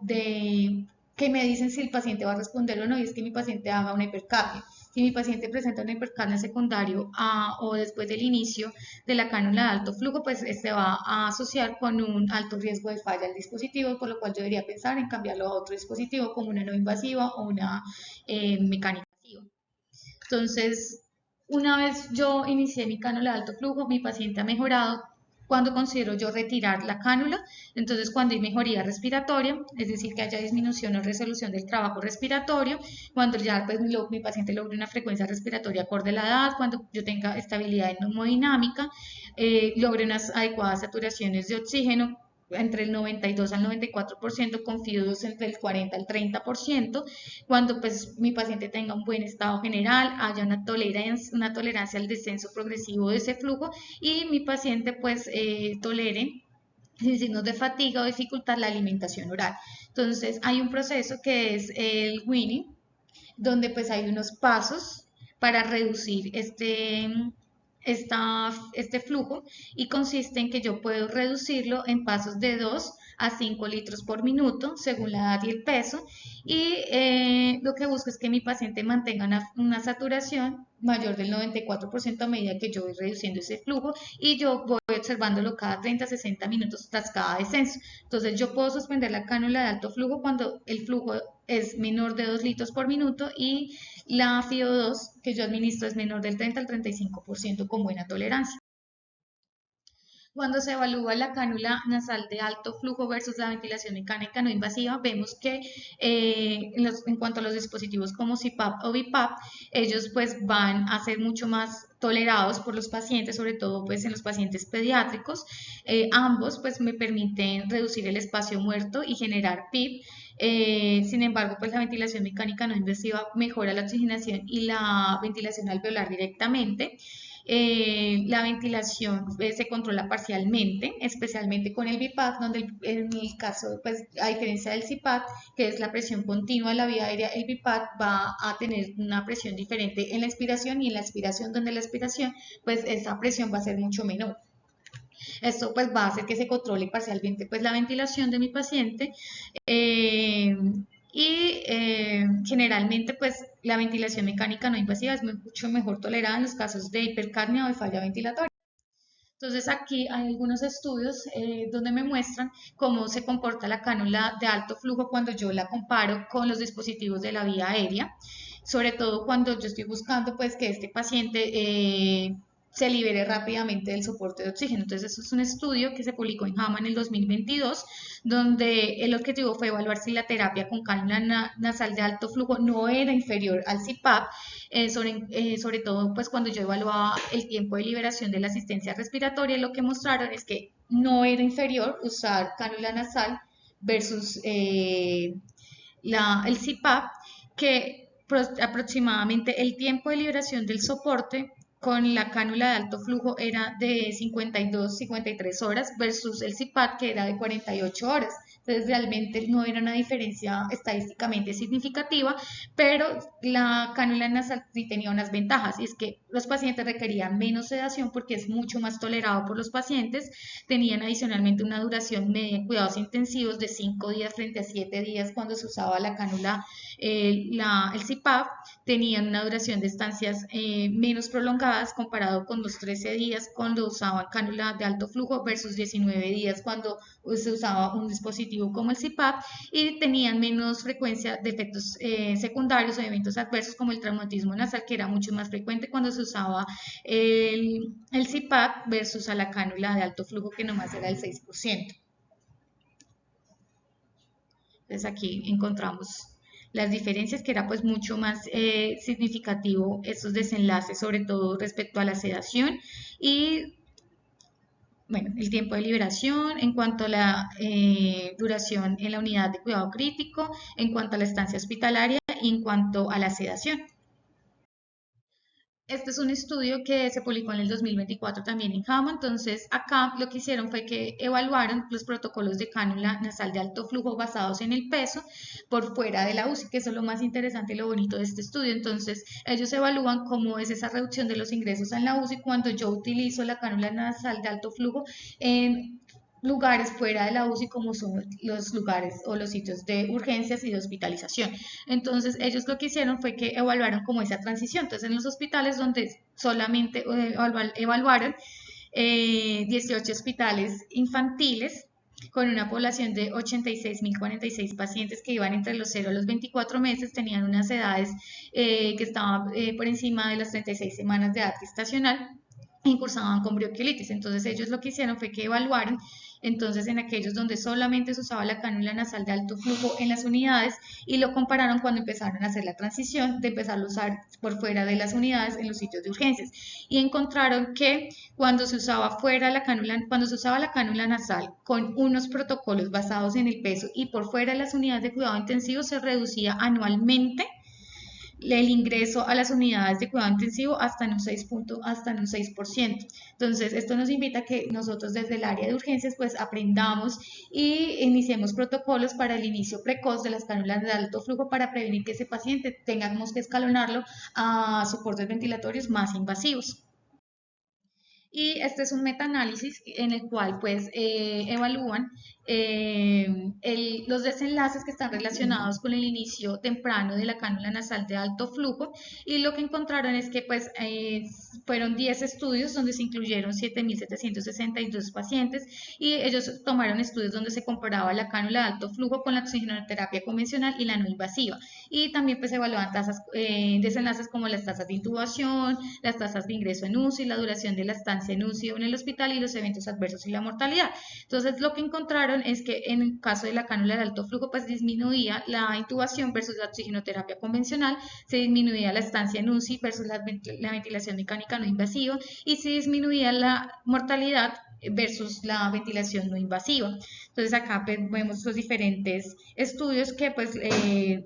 que me dicen si el paciente va a responder o no, y es que mi paciente haga una hipercapnia. Si mi paciente presenta una hipercapnia secundario o después del inicio de la cánula de alto flujo, pues se va a asociar con un alto riesgo de falla del dispositivo, por lo cual yo debería pensar en cambiarlo a otro dispositivo como una no invasiva o una mecánica invasiva. Entonces, una vez yo inicié mi cánula de alto flujo, mi paciente ha mejorado. Cuando considero yo retirar la cánula, entonces cuando hay mejoría respiratoria, es decir, que haya disminución o resolución del trabajo respiratorio, cuando ya pues, mi paciente logre una frecuencia respiratoria acorde a la edad, cuando yo tenga estabilidad hemodinámica, logre unas adecuadas saturaciones de oxígeno, entre el 92 al 94%, con FiO2 entre el 40 al 30%, cuando pues mi paciente tenga un buen estado general, haya una tolerancia al descenso progresivo de ese flujo y mi paciente pues tolere sin signos de fatiga o dificultar la alimentación oral. Entonces, hay un proceso que es el weaning, donde pues hay unos pasos para reducir este flujo y consiste en que yo puedo reducirlo en pasos de 2 a 5 litros por minuto según la edad y el peso y lo que busco es que mi paciente mantenga una saturación mayor del 94% a medida que yo voy reduciendo ese flujo y yo voy observándolo cada 30 a 60 minutos tras cada descenso. Entonces yo puedo suspender la cánula de alto flujo cuando el flujo es menor de 2 litros por minuto y la FIO2 que yo administro es menor del 30 al 35% con buena tolerancia. Cuando se evalúa la cánula nasal de alto flujo versus la ventilación mecánica no invasiva, vemos que en cuanto a los dispositivos como CPAP o BiPAP, ellos pues van a ser mucho más tolerados por los pacientes, sobre todo pues en los pacientes pediátricos. Ambos pues me permiten reducir el espacio muerto y generar PIP. Sin embargo, pues la ventilación mecánica no invasiva mejora la oxigenación y la ventilación alveolar directamente. La ventilación se controla parcialmente, especialmente con el BiPAP, donde en el caso, pues a diferencia del CPAP, que es la presión continua de la vía aérea, el BiPAP va a tener una presión diferente en la expiración y en la expiración, donde la expiración, pues esa presión va a ser mucho menor. Esto pues va a hacer que se controle parcialmente pues la ventilación de mi paciente eh, generalmente pues la ventilación mecánica no invasiva es mucho mejor tolerada en los casos de hipercapnia o de falla ventilatoria. Entonces aquí hay algunos estudios donde me muestran cómo se comporta la cánula de alto flujo cuando yo la comparo con los dispositivos de la vía aérea, sobre todo cuando yo estoy buscando pues que este paciente se libere rápidamente del soporte de oxígeno. Entonces, eso es un estudio que se publicó en JAMA en el 2022, donde el objetivo fue evaluar si la terapia con cánula nasal de alto flujo no era inferior al CPAP, sobre todo pues cuando yo evaluaba el tiempo de liberación de la asistencia respiratoria, lo que mostraron es que no era inferior usar cánula nasal versus el CPAP, que aproximadamente el tiempo de liberación del soporte con la cánula de alto flujo era de 52-53 horas versus el CPAP que era de 48 horas. Entonces realmente no era una diferencia estadísticamente significativa, pero la cánula nasal sí tenía unas ventajas y es que los pacientes requerían menos sedación porque es mucho más tolerado por los pacientes, tenían adicionalmente una duración media en cuidados intensivos de 5 días frente a 7 días cuando se usaba la cánula, el CPAP, tenían una duración de estancias menos prolongadas comparado con los 13 días cuando usaban cánula de alto flujo versus 19 días cuando se usaba un dispositivo como el CPAP y tenían menos frecuencia de efectos secundarios o eventos adversos como el traumatismo nasal que era mucho más frecuente cuando se usaba el CPAP versus a la cánula de alto flujo que nomás era el 6%. Entonces aquí encontramos las diferencias que era pues mucho más significativo estos desenlaces, sobre todo respecto a la sedación y bueno, el tiempo de liberación, en cuanto a la duración en la unidad de cuidado crítico, en cuanto a la estancia hospitalaria y en cuanto a la sedación. Este es un estudio que se publicó en el 2024 también en JAMA, entonces acá lo que hicieron fue que evaluaron los protocolos de cánula nasal de alto flujo basados en el peso por fuera de la UCI, que eso es lo más interesante y lo bonito de este estudio. Entonces ellos evalúan cómo es esa reducción de los ingresos en la UCI cuando yo utilizo la cánula nasal de alto flujo en lugares fuera de la UCI como son los lugares o los sitios de urgencias y de hospitalización. Entonces ellos lo que hicieron fue que evaluaron como esa transición. Entonces en los hospitales donde solamente evaluaron 18 hospitales infantiles con una población de 86.046 pacientes que iban entre los 0 a los 24 meses, tenían unas edades que estaban por encima de las 36 semanas de edad gestacional y cursaban con bronquiolitis. Entonces ellos lo que hicieron fue que evaluaron entonces en aquellos donde solamente se usaba la cánula nasal de alto flujo en las unidades y lo compararon cuando empezaron a hacer la transición de empezar a usar por fuera de las unidades en los sitios de urgencias y encontraron que cuando se usaba fuera la cánula, cuando se usaba la cánula nasal con unos protocolos basados en el peso y por fuera de las unidades de cuidado intensivo se reducía anualmente el ingreso a las unidades de cuidado intensivo hasta en un 6%. Entonces, esto nos invita a que nosotros desde el área de urgencias pues aprendamos y iniciemos protocolos para el inicio precoz de las cánulas de alto flujo para prevenir que ese paciente tengamos que escalonarlo a soportes ventilatorios más invasivos. Y este es un metaanálisis en el cual pues evalúan los desenlaces que están relacionados con el inicio temprano de la cánula nasal de alto flujo, y lo que encontraron es que pues fueron 10 estudios donde se incluyeron 7.762 pacientes, y ellos tomaron estudios donde se comparaba la cánula de alto flujo con la oxigenoterapia convencional y la no invasiva, y también pues evaluaban desenlaces como las tasas de intubación, las tasas de ingreso en UCI, la duración de la estancia en UCI o en el hospital y los eventos adversos y la mortalidad. Entonces, lo que encontraron es que en el caso de la cánula de alto flujo, pues disminuía la intubación versus la oxigenoterapia convencional, se disminuía la estancia en UCI versus la ventilación mecánica no invasiva, y se disminuía la mortalidad versus la ventilación no invasiva. Entonces acá pues, vemos los diferentes estudios que pues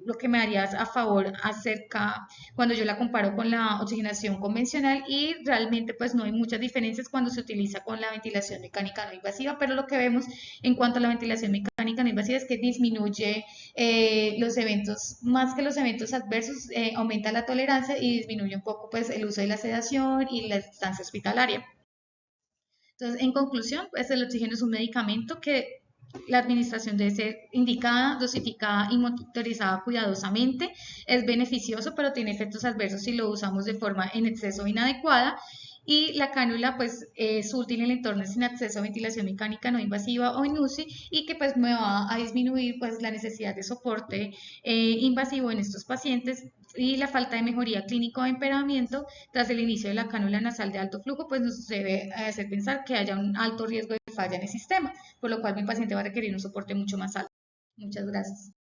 lo que me daría a favor acerca cuando yo la comparo con la oxigenación convencional, y realmente pues no hay muchas diferencias cuando se utiliza con la ventilación mecánica no invasiva, pero lo que vemos en cuanto a la ventilación mecánica no invasiva es que disminuye los eventos, más que los eventos adversos, aumenta la tolerancia y disminuye un poco pues el uso de la sedación y la estancia hospitalaria. Entonces, en conclusión, pues el oxígeno es un medicamento que la administración debe ser indicada, dosificada y monitorizada cuidadosamente. Es beneficioso, pero tiene efectos adversos si lo usamos de forma en exceso o inadecuada. Y la cánula pues es útil en entornos sin acceso a ventilación mecánica no invasiva o en UCI, y que pues me va a disminuir pues la necesidad de soporte invasivo en estos pacientes, y la falta de mejoría clínica o empeoramiento tras el inicio de la cánula nasal de alto flujo pues nos debe hacer pensar que haya un alto riesgo de falla en el sistema, por lo cual mi paciente va a requerir un soporte mucho más alto. Muchas gracias.